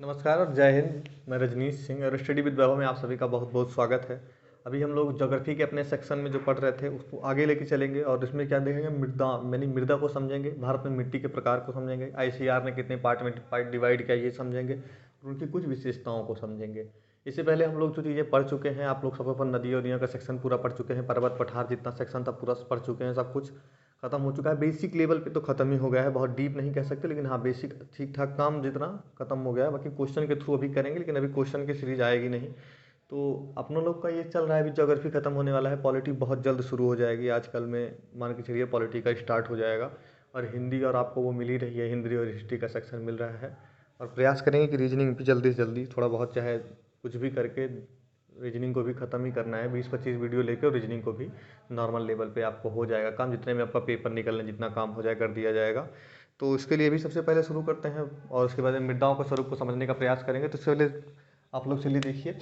नमस्कार और जय हिंद। मैं रजनीश सिंह और स्टडी विद वैभव में आप सभी का बहुत बहुत स्वागत है। अभी हम लोग ज्योग्राफी के अपने सेक्शन में जो पढ़ रहे थे उसको आगे लेके चलेंगे और इसमें क्या देखेंगे, मृदा यानी मृदा को समझेंगे, भारत में मिट्टी के प्रकार को समझेंगे, आईसीआर ने कितने पार्ट में डिवाइड किया ये समझेंगे और उनकी कुछ विशेषताओं को समझेंगे। इससे पहले हम लोग जो चीज़ें पढ़ चुके हैं, आप लोग सबसे ऊपर नदी और नदियों का सेक्शन पूरा पढ़ चुके हैं, पर्वत पठार जितना सेक्शन था पूरा पढ़ चुके हैं, सब कुछ खत्म हो चुका है। बेसिक लेवल पे तो खत्म ही हो गया है, बहुत डीप नहीं कह सकते, लेकिन हाँ बेसिक ठीक ठाक काम जितना खत्म हो गया है। बाकी क्वेश्चन के थ्रू अभी करेंगे, लेकिन अभी क्वेश्चन की सीरीज आएगी नहीं। तो अपनों लोग का ये चल रहा है, अभी ज्योग्राफी खत्म होने वाला है, पॉलिटी बहुत जल्द शुरू हो जाएगी। आजकल में मान के चलिए पॉलिटी का स्टार्ट हो जाएगा और हिंदी और आपको वो मिल ही रही है, हिंदी और हिस्ट्री का सेक्शन मिल रहा है। और प्रयास करेंगे कि रीजनिंग भी जल्दी से जल्दी थोड़ा बहुत चाहे कुछ भी करके रीजनिंग को भी ख़त्म ही करना है। 20-25 वीडियो लेकर रीजनिंग को भी नॉर्मल लेवल पे आपको हो जाएगा काम, जितने में आपका पेपर निकलने जितना काम हो जाए कर दिया जाएगा। तो इसके लिए भी सबसे पहले शुरू करते हैं और उसके बाद मृदाओं के स्वरूप को समझने का प्रयास करेंगे। तो इससे पहले आप लोग चलिए देखिए,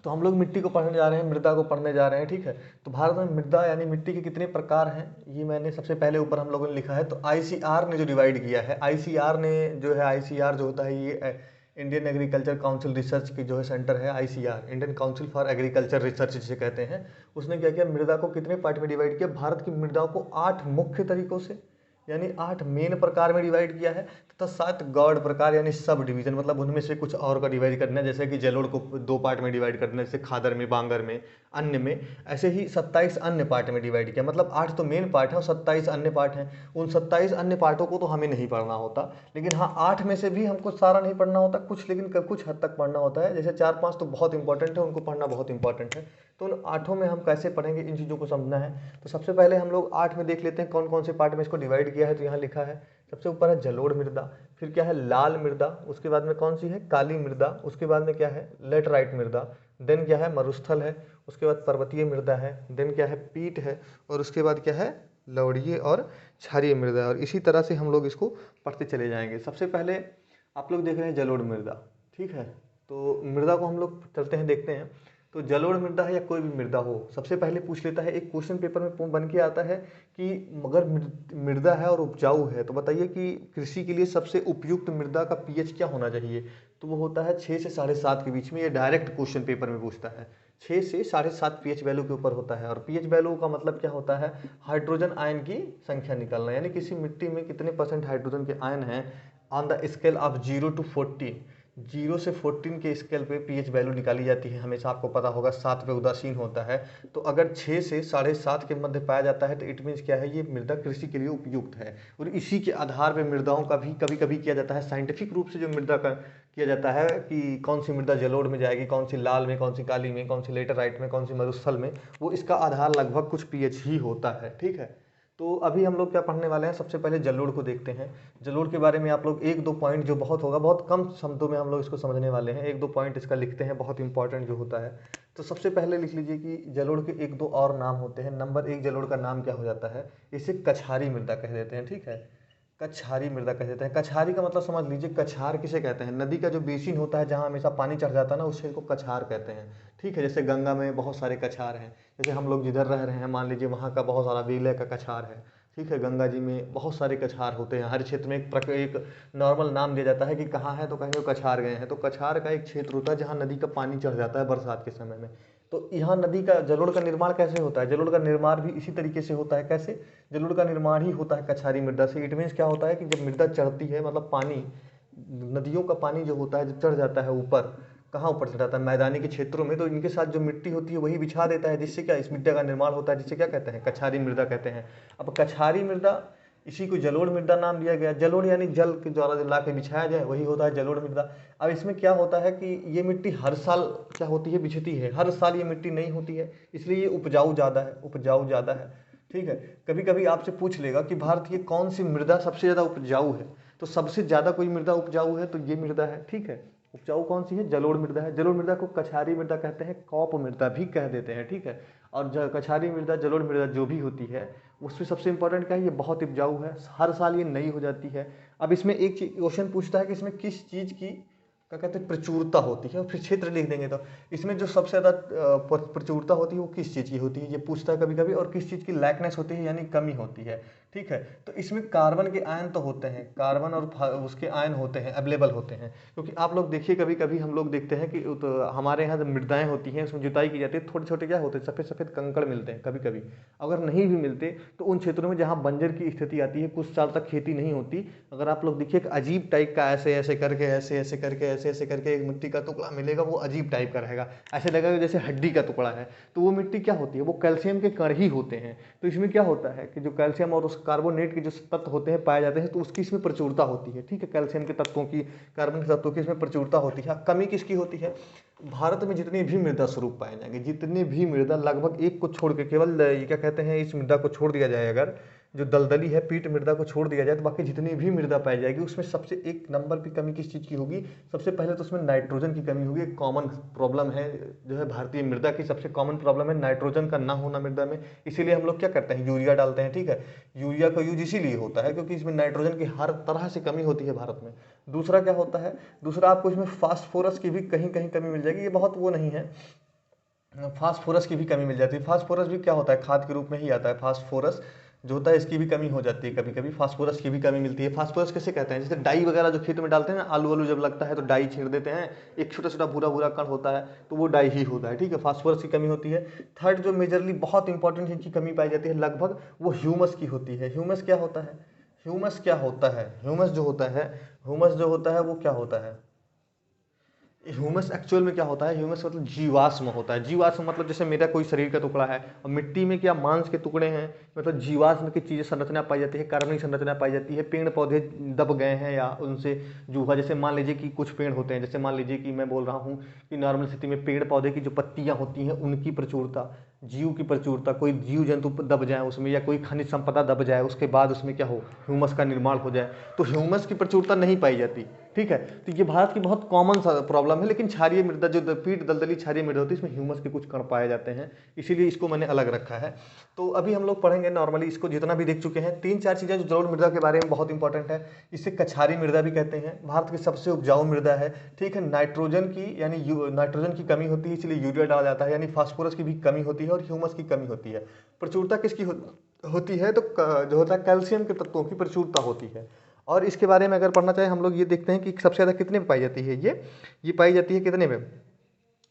तो हम लोग मिट्टी को पढ़ने जा रहे हैं, मृदा को पढ़ने जा रहे हैं, ठीक है। तो भारत में मृदा यानी मिट्टी के कितने प्रकार हैं ये मैंने सबसे पहले ऊपर हम लोगों ने लिखा है। तो आईसीआर ने जो डिवाइड किया है, आईसीआर ने जो है, आईसीआर जो होता है ये इंडियन एग्रीकल्चर काउंसिल रिसर्च की जो है सेंटर है, ICR Indian council for agriculture research जिसे कहते हैं। उसने क्या किया, मृदा को कितने पार्ट में डिवाइड किया, भारत की मृदा को 8 मुख्य तरीकों से यानी 8 मेन प्रकार में डिवाइड किया है तथा 7 गौड़ प्रकार यानी सब डिवीजन, मतलब उनमें से कुछ और का डिवाइड करना है। जैसे कि जलोढ़ को 2 पार्ट में डिवाइड करना है, जैसे खादर में, बांगर में, अन्य में। ऐसे ही 27 अन्य पार्ट में डिवाइड किया, मतलब 8 तो मेन पार्ट है और 27 अन्य पार्ट हैं। उन 27 अन्य पार्टों को तो हमें नहीं पढ़ना होता, लेकिन हाँ 8 में से भी हमको सारा नहीं पढ़ना होता कुछ, लेकिन कुछ हद तक पढ़ना होता है। जैसे 4-5 तो बहुत इंपॉर्टेंट है, उनको पढ़ना बहुत इंपॉर्टेंट है। तो उन 8 में हम कैसे पढ़ेंगे, इन चीज़ों को समझना है। तो सबसे पहले हम लोग 8 में देख लेते हैं कौन कौन से पार्ट में इसको डिवाइड किया है। तो यहाँ लिखा है सबसे ऊपर है जलोढ़ मृदा, फिर क्या है लाल मृदा, उसके बाद में कौन सी है काली मृदा, उसके बाद में क्या है लेटराइट मृदा, देन क्या है मरुस्थल है, उसके बाद पर्वतीय मृदा है, देन क्या है पीट है, और उसके बाद क्या है लवणीय और क्षारीय मृदा है। और इसी तरह से हम लोग इसको पढ़ते चले जाएंगे। सबसे पहले आप लोग देख रहे हैं जलोढ़ मृदा, ठीक है। तो मृदा को हम लोग चलते हैं देखते हैं। तो जलोढ़ मृदा है या कोई भी मृदा हो, सबसे पहले पूछ लेता है, एक क्वेश्चन पेपर में बन के आता है कि अगर मृदा है और उपजाऊ है तो बताइए कि कृषि के लिए सबसे उपयुक्त मृदा का पीएच क्या होना चाहिए। तो वो होता है 6 से 7.5 के बीच में। ये डायरेक्ट क्वेश्चन पेपर में पूछता है, 6 से 7.5 पीएच वैल्यू के ऊपर होता है। और पीएच वैल्यू का मतलब क्या होता है, हाइड्रोजन आयन की संख्या निकालना, यानी किसी मिट्टी में कितने % हाइड्रोजन के आयन हैं on the scale of 0 to 14। 0 से 14 के स्केल पे पीएच वैल्यू निकाली जाती है। हमेशा आपको पता होगा 7 पे उदासीन होता है। तो अगर 6 से 7.5 के मध्य पाया जाता है तो इट मीन्स क्या है, ये मृदा कृषि के लिए उपयुक्त है। और इसी के आधार पे मृदाओं का भी कभी कभी किया जाता है साइंटिफिक रूप से, जो मृदा का किया जाता है कि कौन सी मृदा जलोढ़ में जाएगी, कौन सी लाल में, कौन सी काली में, कौन सी लेटराइट में, कौन सी मरुस्थल में। वो इसका आधार लगभग कुछ पीएच ही होता है, ठीक है। तो अभी हम लोग क्या पढ़ने वाले हैं, सबसे पहले जलोढ़ को देखते हैं। जलोढ़ के बारे में आप लोग 1-2 पॉइंट, जो बहुत होगा, बहुत कम शब्दों में हम लोग इसको समझने वाले हैं, 1-2 पॉइंट इसका लिखते हैं, बहुत इंपॉर्टेंट जो होता है। तो सबसे पहले लिख लीजिए कि जलोढ़ के 1-2 और नाम होते हैं। नंबर 1 जलोढ़ का नाम क्या हो जाता है, इसे कछारी मृदा कह देते हैं, ठीक है। कछारी मृदा कह देते हैं। कछारी का मतलब समझ लीजिए, कछार किसे कहते हैं, नदी का जो बेसिन होता है जहाँ हमेशा पानी चढ़ जाता है ना, उसे को कछार कहते हैं, ठीक है। जैसे गंगा में बहुत सारे कछार हैं, जैसे हम लोग जिधर रह रहे हैं मान लीजिए वहाँ का बहुत सारा विलय का कछार है, ठीक है। गंगा जी में बहुत सारे कछार होते हैं, हर क्षेत्र में एक नॉर्मल नाम दिया जाता है कि कहाँ है, तो कहेंगे कछार गए हैं। तो कछार का एक क्षेत्र होता है जहाँ नदी का पानी चढ़ जाता है बरसात के समय में। तो यहाँ नदी का जलोढ़ का निर्माण कैसे होता है, जलोढ़ का निर्माण भी इसी तरीके से होता है। कैसे, जलोढ़ का निर्माण ही होता है कछारी मृदा से। इट मीन्स क्या होता है कि जब मृदा चढ़ती है, मतलब पानी, नदियों का पानी जो होता है जब चढ़ जाता है ऊपर, कहाँ ऊपर चढ़ जाता है, मैदानी के क्षेत्रों में, तो इनके साथ जो मिट्टी होती है वही बिछा देता है, जिससे क्या इस मृदा का निर्माण होता है, जिससे क्या कहते हैं कछारी मृदा कहते हैं। अब कछारी मृदा, इसी को जलोढ़ मृदा नाम दिया गया। जलोढ़ यानी जल के द्वारा जो ला के बिछाया जाए वही होता है जलोढ़ मृदा। अब इसमें क्या होता है कि ये मिट्टी हर साल क्या होती है, बिछती है, हर साल ये मिट्टी नहीं होती है, इसलिए ये उपजाऊ ज़्यादा है, उपजाऊ ज़्यादा है, ठीक है। कभी कभी आपसे पूछ लेगा कि भारत की कौन सी मृदा सबसे ज़्यादा उपजाऊ है, तो सबसे ज़्यादा कोई मृदा उपजाऊ है तो ये मृदा है, ठीक है। उपजाऊ कौन सी है, जलोढ़ मृदा है। जलोढ़ मृदा को कछारी मृदा कहते हैं, कॉप मृदा भी कह देते हैं, ठीक है। और कछारी मृदा, जलोढ़ मृदा जो भी होती है, उसमें सबसे इंपॉर्टेंट क्या है, ये बहुत उपजाऊ है, हर साल ये नई हो जाती है। अब इसमें एक क्वेश्चन पूछता है कि इसमें किस चीज़ की क्या कहते हैं प्रचुरता होती है, और फिर क्षेत्र लिख देंगे। तो इसमें जो सबसे ज़्यादा प्रचुरता होती है वो किस चीज़ की होती है, ये पूछता है कभी कभी। और किस चीज़ की लैकनेस होती है यानी कमी होती है, ठीक है। तो इसमें कार्बन के आयन तो होते हैं, कार्बन और उसके आयन होते हैं, अवेलेबल होते हैं। क्योंकि आप लोग देखिए, कभी कभी हम लोग देखते हैं कि तो हमारे यहाँ जब मृदाएं होती हैं उसमें जुताई की जाती है, छोटे छोटे क्या होते हैं, सफ़ेद सफ़ेद कंकड़ मिलते हैं कभी कभी। अगर नहीं भी मिलते तो उन क्षेत्रों में जहाँ बंजर की स्थिति आती है, कुछ साल तक खेती नहीं होती, अगर आप लोग देखिए एक अजीब टाइप का ऐसे ऐसे करके ऐसे ऐसे करके ऐसे ऐसे करके एक मिट्टी का टुकड़ा मिलेगा, वो अजीब टाइप का रहेगा, ऐसे लगेगा जैसे हड्डी का टुकड़ा है। तो वो मिट्टी क्या होती है, वो कैल्शियम के कण ही होते हैं। तो इसमें क्या होता है कि जो कैल्शियम और उस कार्बोनेट के जो तत्व होते हैं पाए जाते हैं, तो उसकी इसमें प्रचुरता होती है। ठीक है, कैल्शियम के तत्वों की, कार्बन के तत्वों की इसमें प्रचुरता होती है। कमी किसकी होती है, भारत में जितनी भी मृदा स्वरूप पाए जाएंगे, जितने भी मृदा, लगभग एक को छोड़ के, केवल ये क्या कहते हैं, इस मृदा को छोड़ दिया जाए, अगर जो दलदली है पीट मृदा को छोड़ दिया जाए, तो बाकी जितनी भी मृदा पाई जाएगी उसमें सबसे एक नंबर की कमी किस चीज़ की होगी, सबसे पहले तो उसमें नाइट्रोजन की कमी होगी। एक कॉमन प्रॉब्लम है जो है भारतीय मृदा की, सबसे कॉमन प्रॉब्लम है नाइट्रोजन का ना होना मृदा में। इसीलिए हम लोग क्या करते हैं, यूरिया डालते हैं। ठीक है, यूरिया का यूज इसीलिए होता है क्योंकि इसमें नाइट्रोजन की हर तरह से कमी होती है भारत में। दूसरा क्या होता है, दूसरा आपको इसमें फास्फोरस की भी कहीं कहीं कमी मिल जाएगी, ये बहुत वो नहीं है, फास्फोरस की भी कमी मिल जाती है। फास्फोरस भी क्या होता है, खाद के रूप में ही आता है। फास्फोरस जो होता है इसकी भी कमी हो जाती है, कभी कभी फास्फोरस की भी कमी मिलती है। फास्फोरस कैसे कहते हैं, जैसे डाई वगैरह जो खेत में डालते हैं ना, आलू वालू जब लगता है तो डाई छीड़ देते हैं, एक छोटा छोटा भूरा भूरा कण होता है, तो वो डाई ही होता है। ठीक है, फास्फोरस की कमी होती है। थर्ड जो मेजरली बहुत इंपॉर्टेंट इनकी कमी पाई जाती है लगभग, वो ह्यूमस की होती है। ह्यूमस क्या होता है, ह्यूमस क्या होता है, ह्यूमस जो होता है, ह्यूमस जो होता है वो क्या होता है, ह्यूमस एक्चुअल में क्या होता है, ह्यूमस मतलब जीवाश्म होता है। जीवाश्म मतलब जैसे मेरा कोई शरीर का टुकड़ा है और मिट्टी में क्या मांस के टुकड़े हैं, मतलब जीवाश्म की चीज़ें, संरचना पाई जाती है, कार्बनिक संरचना पाई जाती है। पेड़ पौधे दब गए हैं या उनसे जो हुआ, जैसे मान लीजिए कि कुछ पेड़ होते हैं, जैसे मान लीजिए कि मैं बोल रहा हूँ कि नॉर्मल स्थिति में पेड़ पौधे की जो पत्तियाँ होती हैं उनकी प्रचुरता, जीव की प्रचुरता, कोई जीव जंतु दब जाए उसमें या कोई खनिज संपदा दब जाए, उसके बाद उसमें क्या हो, ह्यूमस का निर्माण हो जाए, तो ह्यूमस की प्रचुरता नहीं पाई जाती। ठीक है, तो ये भारत की बहुत कॉमन सा प्रॉब्लम है। लेकिन क्षारीय मृदा जो पीट दलदली क्षारीय मृदा होती है, इसमें ह्यूमस के कुछ कण पाए जाते हैं, इसीलिए इसको मैंने अलग रखा है। तो अभी हम लोग पढ़ेंगे नॉर्मली, इसको जितना भी देख चुके हैं, तीन चार चीज़ें जो जलोढ़ मृदा के बारे में बहुत इंपॉर्टेंट है। इसे कछारी मृदा भी कहते हैं, भारत की सबसे उपजाऊ मृदा है। ठीक है, नाइट्रोजन की यानी नाइट्रोजन की कमी होती है, इसलिए यूरिया डाला जाता है, यानी फास्फोरस की भी कमी होती है और ह्यूमस की कमी होती है। प्रचुरता किसकी होती है, तो जो होता है कैल्शियम के तत्वों की प्रचुरता होती है। और इसके बारे में अगर पढ़ना चाहें हम लोग, ये देखते हैं कि सबसे ज़्यादा कितने में पाई जाती है, ये पाई जाती है कितने में,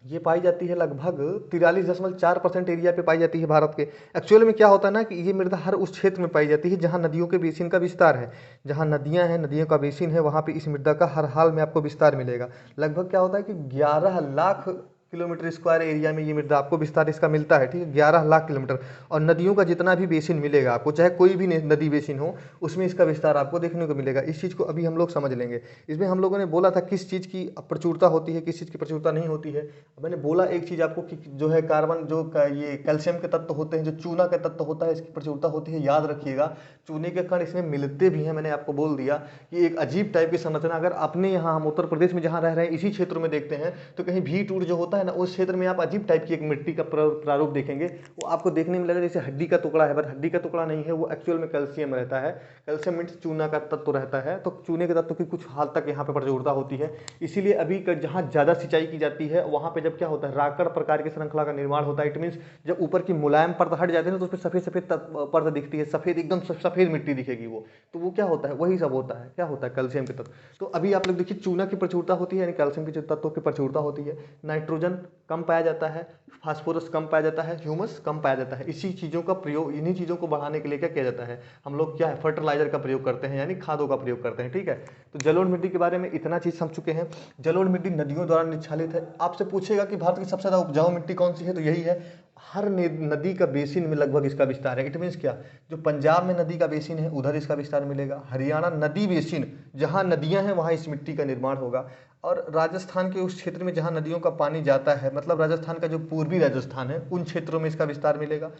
ये पाई जाती है लगभग 43.4% एरिया पे पाई जाती है भारत के। एक्चुअल में क्या होता है ना कि ये मृदा हर उस क्षेत्र में पाई जाती है जहाँ नदियों के बेसिन का विस्तार है, जहाँ नदियाँ हैं, नदियों का बेसिन है, वहाँ पे इस मृदा का हर हाल में आपको विस्तार मिलेगा। लगभग क्या होता है कि 11 लाख किलोमीटर स्क्वायर एरिया में ये मृदा आपको विस्तार इसका मिलता है। ठीक है, 11 लाख किलोमीटर। और नदियों का जितना भी बेसिन मिलेगा आपको, चाहे कोई भी नदी बेसिन हो, उसमें इसका विस्तार आपको देखने को मिलेगा। इस चीज़ को अभी हम लोग समझ लेंगे। इसमें हम लोगों ने बोला था किस चीज़ की प्रचुरता होती है, किस चीज़ की प्रचुरता नहीं होती है। मैंने बोला एक चीज़ आपको कि जो है कार्बन, जो ये कैल्शियम के तत्व होते हैं, जो चूना का तत्व होता है, इसकी प्रचुरता होती है। याद रखिएगा, चूने के कण इसमें मिलते भी हैं। मैंने आपको बोल दिया कि एक अजीब टाइप की संरचना, अगर अपने यहाँ हम उत्तर प्रदेश में जहाँ रह रहे हैं इसी क्षेत्र में देखते हैं, तो कहीं भी टूर जो होता है ना, उस क्षेत्र में आप अजीब टाइप की एक मिट्टी का प्रारूप देखेंगे, वो आपको देखने में लगेगा जैसे हड्डी का टुकड़ा है, बट हड्डी का टुकड़ा नहीं है, वो एक्चुअल में कैल्शियम रहता है। कैल्शियम मीन्स चूना का तत्व रहता है। तो चूने के तत्व की कुछ हाल तक यहाँ पे प्रचुरता होती है। इसीलिए अभी जहाँ ज़्यादा सिंचाई की जाती है वहाँ पे जब क्या होता है, राकड़ प्रकार की श्रृंखला का निर्माण होता है। इट मीन्स जब ऊपर की मुलायम परत हट जाती है ना, तो उसमें सफ़ेद सफ़ेद परत दिखती है, सफ़ेद एकदम सफ़ेद मिट्टी दिखेगी वो। तो वो क्या होता है, वही सब होता है, क्या होता है, कैल्शियम के तत्व। तो अभी आप लोग देखिए, चूना की प्रचुरता होती है, यानी कैल्शियम के तत्वों की प्रचुरता होती है। नाइट्रोजन कम पाया जाता है, फास्फोरस कम पाया जाता है, ह्यूमस कम पाया जाता है। इसी चीज़ों का प्रयोग, इन्हीं चीज़ों को बढ़ाने के लिए क्या किया जाता है, हम लोग क्या है, फर्टिलाइजर का प्रयोग करते हैं, यानी खादों का प्रयोग करते हैं। ठीक है, तो जलोढ़ मिट्टी के बारे में इतना चीज़ समझ चुके हैं। जलोढ़ मिट्टी नदियों द्वारा निच्छालित है। आपसे पूछेगा कि भारत की सबसे ज़्यादा उपजाऊ मिट्टी कौन सी है, तो यही है। हर नदी का बेसिन में लगभग इसका विस्तार है। इट मीन्स क्या, जो पंजाब में नदी का बेसिन है उधर इसका विस्तार मिलेगा। हरियाणा नदी बेसिन, जहाँ नदियाँ हैं वहाँ इस मिट्टी का निर्माण होगा। और राजस्थान के उस क्षेत्र में जहाँ नदियों का पानी जाता है, मतलब राजस्थान का जो पूर्वी राजस्थान है, उन क्षेत्रों में इसका विस्तार मिलेगा।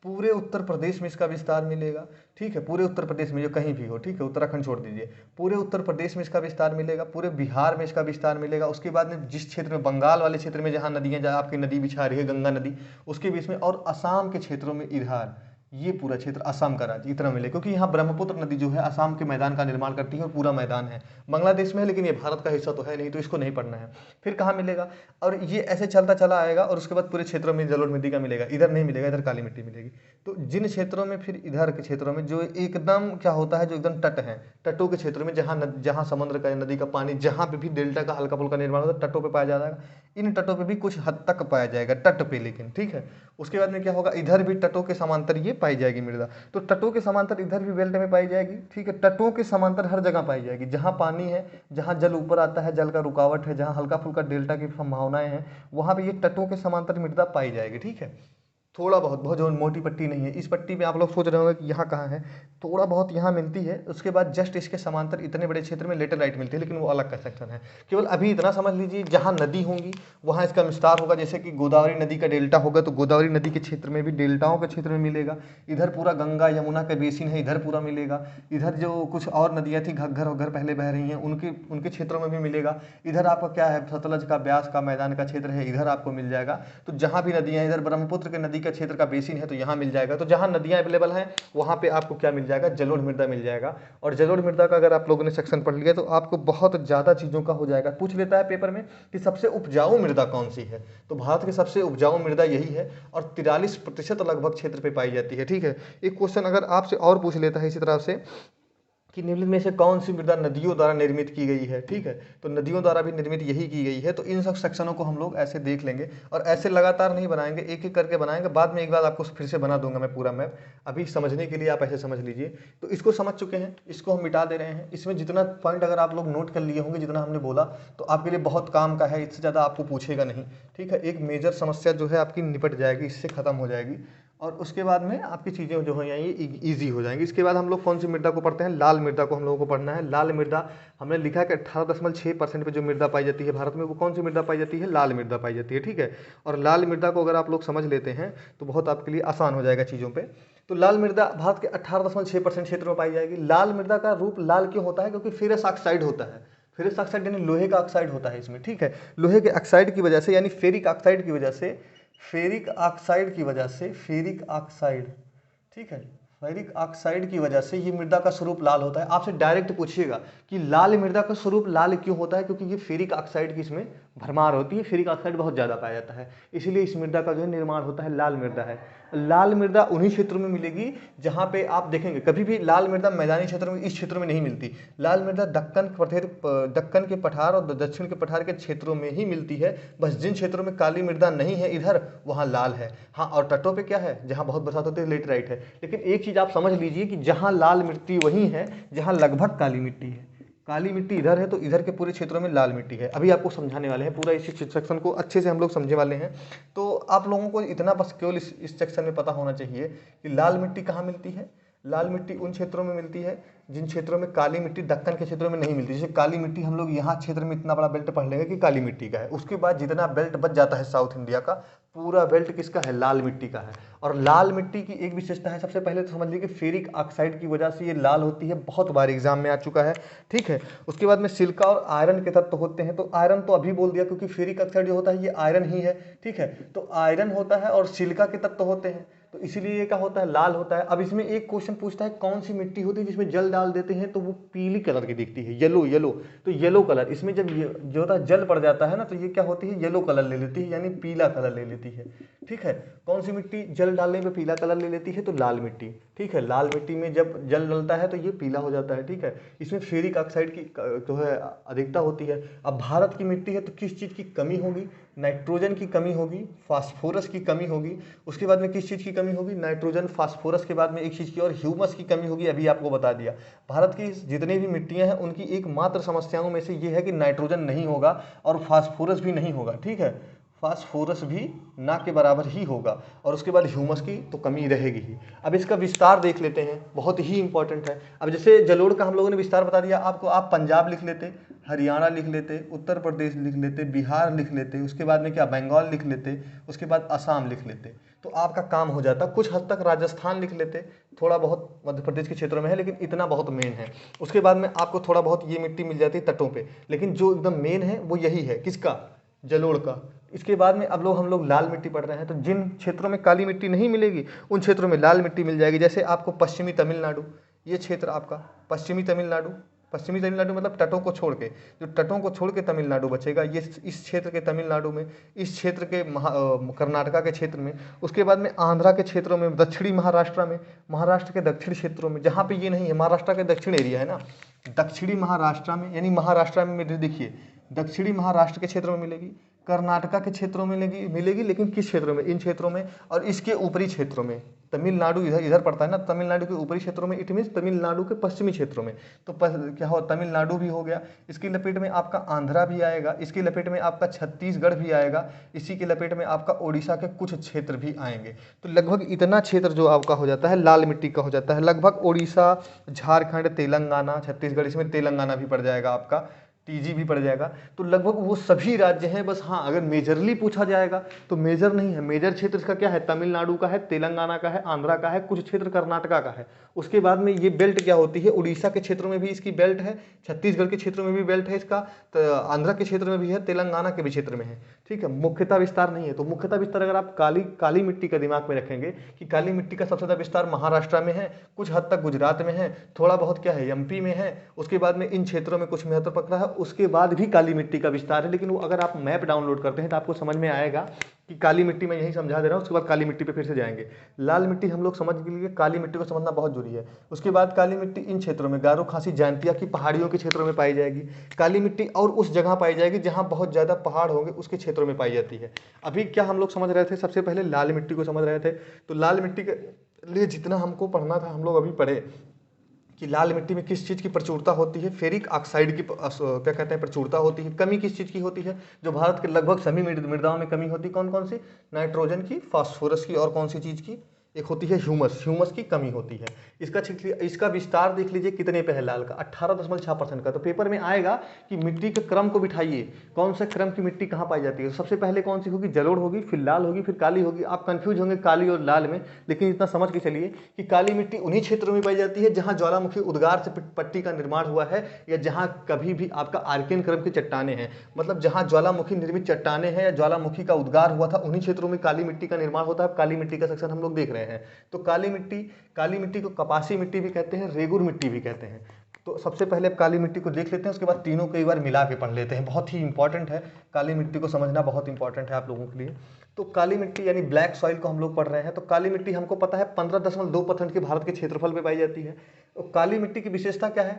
पूरे उत्तर प्रदेश में इसका विस्तार मिलेगा। ठीक है, पूरे उत्तर प्रदेश में जो कहीं भी हो, ठीक है, उत्तराखंड छोड़ दीजिए, पूरे उत्तर प्रदेश में इसका विस्तार मिलेगा। पूरे बिहार में इसका विस्तार मिलेगा। उसके बाद में जिस क्षेत्र में, बंगाल वाले क्षेत्र में जहाँ नदियाँ, जहाँ आपकी नदी बिछा रही है गंगा नदी, उसके बीच में, और असम के क्षेत्रों में इधर, ये पूरा क्षेत्र असम का राज्य इतना मिले, क्योंकि यहाँ ब्रह्मपुत्र नदी जो है असम के मैदान का निर्माण करती है और पूरा मैदान है, बांग्लादेश में है लेकिन ये भारत का हिस्सा तो है नहीं, तो इसको नहीं पढ़ना है। फिर कहाँ मिलेगा, और ये ऐसे चलता चला आएगा और उसके बाद पूरे क्षेत्रों में जलोढ़ मिट्टी का मिलेगा, इधर नहीं मिलेगा, इधर काली मिट्टी मिलेगी। तो जिन क्षेत्रों में, फिर इधर के क्षेत्रों में जो एकदम क्या होता है, जो एकदम तट है, तटों के क्षेत्रों में जहाँ समुद्र का नदी का पानी जहाँ पे भी डेल्टा का हल्का फुल्का निर्माण होता है, तटों पे पाया जाएगा। इन तटों पे भी कुछ हद तक पाया जाएगा, तट पे लेकिन, ठीक है। उसके बाद में क्या होगा, इधर भी तटों के समांतर ये पाई जाएगी मृदा, तो तटों के समांतर इधर भी बेल्ट में पाई जाएगी, ठीक है। तटों के समांतर हर जगह पाई जाएगी, जहाँ पानी है, जहाँ जल ऊपर आता है, जल का रुकावट है, जहाँ हल्का फुल्का डेल्टा की संभावनाएं हैं, वहाँ पे ये तटों के समांतर मृदा पाई जाएगी, ठीक है। थोड़ा बहुत, बहुत जो मोटी पट्टी नहीं है, इस पट्टी में आप लोग सोच रहे होंगे कि यहाँ कहाँ है, थोड़ा बहुत यहाँ मिलती है। उसके बाद जस्ट इसके समांतर इतने बड़े क्षेत्र में लेटेराइट मिलती है, लेकिन वो अलग का सेक्शन है। केवल अभी इतना समझ लीजिए, जहाँ नदी होंगी वहाँ इसका विस्तार होगा, जैसे कि गोदावरी नदी का डेल्टा होगा तो गोदावरी नदी के क्षेत्र में भी डेल्टाओं के क्षेत्र में मिलेगा, इधर पूरा गंगा यमुना का बेसिन है, इधर पूरा मिलेगा, इधर जो कुछ और नदियाँ थी घग्गर वग्गर पहले बह रही हैं, उनके क्षेत्रों में भी मिलेगा। इधर आपका क्या है, सतलज का ब्यास का मैदान का क्षेत्र है, इधर आपको मिल जाएगा। तो जहाँ भी नदियाँ, इधर ब्रह्मपुत्र के नदी का क्षेत्र का बेसिन है तो यहाँ मिल जाएगा। तो जहाँ नदियाँ अवेलेबल हैं वहाँ पे आपको क्या मिल जाएगा, जलोढ़ मृदा मिल जाएगा। और जलोढ़ मृदा का अगर आप लोगों ने सेक्शन पढ़ लिया तो आपको बहुत ज़्यादा चीज़ों का हो जाएगा। पूछ लेता है पेपर में कि सबसे उपजाऊ मृदा कौन सी है, तो भारत की सबसे उपजाऊ मृदा यही है और 43% लगभग क्षेत्र पे पाई जाती है, ठीक है। एक क्वेश्चन अगर आपसे और पूछ लेता है इसी तरह से कि निम्नलिखित में से कौन सी मृदा नदियों द्वारा निर्मित की गई है, ठीक है। तो नदियों द्वारा भी निर्मित यही की गई है। तो इन सब सेक्शनों को हम लोग ऐसे देख लेंगे और ऐसे लगातार नहीं बनाएंगे, एक एक करके बनाएंगे। बाद में एक बार आपको फिर से बना दूंगा मैं पूरा मैप, अभी समझने के लिए आप ऐसे समझ लीजिए। तो इसको समझ चुके हैं, इसको हम मिटा दे रहे हैं। इसमें जितना पॉइंट अगर आप लोग नोट कर लिए होंगे, जितना हमने बोला, तो आपके लिए बहुत काम का है, इससे ज़्यादा आपको पूछेगा नहीं, ठीक है। एक मेजर समस्या जो है आपकी निपट जाएगी, इससे ख़त्म हो जाएगी और उसके बाद में आपकी चीज़ें जो हैं ये ईजी हो जाएंगी। इसके बाद हम लोग कौन सी मृदा को पढ़ते हैं, लाल मृदा को हम लोगों को पढ़ना है। लाल मृदा हमने लिखा है कि 18.6% पे जो मृदा पाई जाती है भारत में, वो कौन सी मृदा पाई जाती है, लाल मृदा पाई जाती है, ठीक है। और लाल मृदा को अगर आप लोग समझ लेते हैं तो बहुत आपके लिए आसान हो जाएगा चीज़ों पर। तो लाल मृदा भारत के 18.6% क्षेत्र में पाई जाएगी। लाल मृदा का रूप लाल क्यों होता है, क्योंकि फेरस ऑक्साइड होता है। फेरस ऑक्साइड यानी लोहे का ऑक्साइड होता है इसमें, ठीक है। लोहे के ऑक्साइड की वजह से, यानी फेरिक ऑक्साइड की वजह से, फेरिक ऑक्साइड की वजह से, फेरिक ऑक्साइड, ठीक है, फेरिक ऑक्साइड की वजह से ये मृदा का स्वरूप लाल होता है। आपसे डायरेक्ट पूछिएगा कि लाल मृदा का स्वरूप लाल क्यों होता है, क्योंकि ये फेरिक ऑक्साइड की इसमें भरमार होती है, फेरिक ऑक्साइड बहुत ज़्यादा पाया जाता है, इसीलिए इस मृदा का जो है निर्माण होता है, लाल मृदा है। लाल मृदा उन्हीं क्षेत्रों में मिलेगी जहाँ पे आप देखेंगे कभी भी लाल मृदा मैदानी क्षेत्रों में, इस क्षेत्रों में नहीं मिलती। लाल मृदा दक्कन के पठार और दक्षिण के पठार के क्षेत्रों में ही मिलती है। बस जिन क्षेत्रों में काली मृदा नहीं है इधर, वहाँ लाल है। हाँ, और तटों पे क्या है, जहाँ बहुत बरसात होती है, लेटराइट है। लेकिन एक चीज़ आप समझ लीजिए कि जहाँ लाल मिट्टी वही है जहाँ लगभग काली मिट्टी है। काली मिट्टी इधर है तो इधर के पूरे क्षेत्रों में लाल मिट्टी है। अभी आपको समझाने वाले हैं, पूरा इस सेक्शन को अच्छे से हम लोग समझने वाले हैं। तो आप लोगों को इतना बस केवल इस सेक्शन में पता होना चाहिए कि लाल मिट्टी कहाँ मिलती है। लाल मिट्टी उन क्षेत्रों में मिलती है जिन क्षेत्रों में काली मिट्टी दक्कन के क्षेत्रों में नहीं मिलती। जैसे काली मिट्टी हम लोग यहाँ क्षेत्र में इतना बड़ा बेल्ट पढ़ लेंगे कि काली मिट्टी का है, उसके बाद जितना बेल्ट बच जाता है साउथ इंडिया का, पूरा बेल्ट किसका है, लाल मिट्टी का है। और लाल मिट्टी की एक विशेषता है, सबसे पहले तो समझ लीजिए कि फेरिक ऑक्साइड की वजह से ये लाल होती है, बहुत बार एग्जाम में आ चुका है, ठीक है। उसके बाद में सिलिका और आयरन के तत्व होते हैं। तो आयरन तो अभी बोल दिया क्योंकि फेरिक ऑक्साइड जो होता है ये आयरन ही है, ठीक है। तो आयरन होता है और सिलिका के तत्व होते हैं, तो इसीलिए ये क्या होता है, लाल होता है। अब इसमें एक क्वेश्चन पूछता है कौन सी मिट्टी होती है जिसमें जल डाल देते हैं तो वो पीली कलर की दिखती है, येलो। तो येलो कलर, इसमें जब जो होता है जल पड़ जाता है ना, तो ये क्या होती है, येलो कलर ले लेती है, यानी पीला कलर ले लेती है, ठीक है। कौन सी मिट्टी जल डालने पे पीला कलर ले लेती है, तो लाल मिट्टी, ठीक है। लाल मिट्टी में जब जल डलता है तो ये पीला हो जाता है, ठीक है। इसमें फेरिक ऑक्साइड की जो है अधिकता होती है। अब भारत की मिट्टी है तो किस चीज़ की कमी होगी, नाइट्रोजन की कमी होगी, फास्फोरस की कमी होगी। उसके बाद में किस चीज़ की कमी होगी, नाइट्रोजन, फास्फोरस के बाद में एक चीज़ की और ह्यूमस की कमी होगी। अभी आपको बता दिया, भारत की जितनी भी मिट्टियां हैं उनकी एकमात्र समस्याओं में से ये है कि नाइट्रोजन नहीं होगा और फास्फोरस भी नहीं होगा, ठीक है। फास्फोरस भी ना के बराबर ही होगा और उसके बाद ह्यूमस की तो कमी रहेगी ही। अब इसका विस्तार देख लेते हैं, बहुत ही इंपॉर्टेंट है। अब जैसे जलोढ़ का हम लोगों ने विस्तार बता दिया आपको, आप पंजाब लिख लेते, हरियाणा लिख लेते, उत्तर प्रदेश लिख लेते, बिहार लिख लेते, उसके बाद में क्या बंगाल लिख लेते, उसके बाद असम लिख लेते, तो आपका काम हो जाता। कुछ हद तक राजस्थान लिख लेते, थोड़ा बहुत मध्य प्रदेश के क्षेत्रों में है लेकिन इतना बहुत मेन है। उसके बाद में आपको थोड़ा बहुत ये मिट्टी मिल जाती है तटों पे, लेकिन जो एकदम मेन है वो यही है, किसका, जलोढ़ का। इसके बाद में अब हम लोग लाल मिट्टी पढ़ रहे हैं, तो जिन क्षेत्रों में काली मिट्टी नहीं मिलेगी उन क्षेत्रों में लाल मिट्टी मिल जाएगी। जैसे आपको पश्चिमी तमिलनाडु, ये क्षेत्र आपका पश्चिमी तमिलनाडु मतलब तटों को छोड़ के, जो तटों को छोड़ के तमिलनाडु बचेगा, ये इस क्षेत्र के तमिलनाडु में, इस क्षेत्र के कर्नाटका के क्षेत्र में, उसके बाद में आंध्रा के क्षेत्रों में, दक्षिणी महाराष्ट्र में, महाराष्ट्र के दक्षिण क्षेत्रों में, जहाँ पे ये नहीं है, महाराष्ट्र के दक्षिण एरिया है ना, दक्षिणी महाराष्ट्र में, यानी महाराष्ट्र में मेरे देखिए दक्षिणी महाराष्ट्र के क्षेत्र में मिलेगी, कर्नाटका के क्षेत्रों में मिलेगी, लेकिन किस क्षेत्रों में, इन क्षेत्रों में, और इसके ऊपरी क्षेत्रों में, तमिलनाडु इधर पड़ता है ना, तमिलनाडु के ऊपरी क्षेत्रों में, इट मीन्स तमिलनाडु के पश्चिमी क्षेत्रों में, तो क्या हो, तमिलनाडु भी हो गया, इसकी लपेट में आपका आंध्रा भी आएगा, इसकी लपेट में आपका छत्तीसगढ़ भी आएगा, इसी की लपेट में आपका ओडिशा के कुछ क्षेत्र भी आएंगे। तो लगभग इतना क्षेत्र जो आपका हो जाता है लाल मिट्टी का हो जाता है। लगभग ओडिशा, झारखंड, तेलंगाना, छत्तीसगढ़, इसमें तेलंगाना भी पड़ जाएगा आपका, टीजी भी पड़ जाएगा। तो लगभग वो सभी राज्य हैं। बस हाँ, अगर मेजरली पूछा जाएगा तो मेजर नहीं है, मेजर क्षेत्र इसका क्या है, तमिलनाडु का है, तेलंगाना का है, आंध्रा का है, कुछ क्षेत्र कर्नाटका का है। उसके बाद में ये बेल्ट क्या होती है, उड़ीसा के क्षेत्रों में भी इसकी बेल्ट है, छत्तीसगढ़ के क्षेत्रों में भी बेल्ट है इसका, तो आंध्रा के क्षेत्र में भी है, तेलंगाना के भी क्षेत्र में है। ठीक है, मुख्यतः विस्तार नहीं है। तो मुख्यतः विस्तार अगर आप काली मिट्टी का दिमाग में रखेंगे कि काली मिट्टी का सबसे ज़्यादा विस्तार महाराष्ट्र में है, कुछ हद तक गुजरात में है, थोड़ा बहुत क्या है एमपी में है, उसके बाद में इन क्षेत्रों में कुछ महत्व पकड़ा है, उसके बाद भी काली मिट्टी का विस्तार है। लेकिन वो अगर आप मैप डाउनलोड करते हैं तो आपको समझ में आएगा कि काली मिट्टी में यही समझा दे रहा हूँ, उसके बाद काली मिट्टी पे फिर से जाएंगे। लाल मिट्टी हम लोग समझ के लिए काली मिट्टी को समझना बहुत जरूरी है। उसके बाद काली मिट्टी इन क्षेत्रों में, गारो, खासी, जयंतिया की पहाड़ियों के क्षेत्रों में पाई जाएगी काली मिट्टी, और उस जगह पाई जाएगी जहाँ बहुत ज़्यादा पहाड़ होंगे उसके क्षेत्रों में पाई जाती है। अभी क्या हम लोग समझ रहे थे, सबसे पहले लाल मिट्टी को समझ रहे थे। तो लाल मिट्टी के लिए जितना हमको पढ़ना था हम लोग अभी पढ़े कि लाल मिट्टी में किस चीज़ की प्रचुरता होती है, फेरिक ऑक्साइड की क्या कहते हैं प्रचुरता होती है। कमी किस चीज़ की होती है, जो भारत के लगभग सभी मृदाओं में कमी होती है, कौन कौन सी, नाइट्रोजन की, फास्फोरस की, और कौन सी चीज़ की, एक होती है ह्यूमस की कमी होती है। इसका विस्तार देख लीजिए कितने पे है लाल का, 18.6% का। तो पेपर में आएगा कि मिट्टी के क्रम को बिठाइए, कौन सा क्रम की मिट्टी कहाँ पाई जाती है। सबसे पहले कौन सी होगी, जलोढ़ होगी, फिर लाल होगी, फिर काली होगी। आप कंफ्यूज होंगे काली और लाल में, लेकिन इतना समझ के चलिए कि काली मिट्टी उन्हीं क्षेत्रों में पाई जाती है जहाँ ज्वालामुखी उद्गार से पट्टी का निर्माण हुआ है, या जहाँ कभी भी आपका आर्कियन क्रम की चट्टाने हैं, मतलब जहाँ ज्वालामुखी निर्मित चट्टाने हैं या ज्वालामुखी का उद्गार हुआ था, उन्हीं क्षेत्रों में काली मिट्टी का निर्माण होता है। काली मिट्टी का सेक्शन हम लोग देख रहे हैं। तो काली मिट्टी को कपासी मिट्टी भी कहते हैं, रेगुर मिट्टी भी कहते हैं। तो सबसे पहले काली मिट्टी को देख लेते हैं, उसके बाद तीनों कई बार मिला के पढ़ लेते हैं। बहुत ही इंपॉर्टेंट है, काली मिट्टी को समझना बहुत इंपॉर्टेंट है आप लोगों के लिए। तो काली मिट्टी यानी ब्लैक सॉइल को हम लोग पढ़ रहे हैं। तो काली मिट्टी हमको पता है 15.2% के भारत के क्षेत्रफल में पाई जाती है। तो काली मिट्टी की विशेषता क्या है,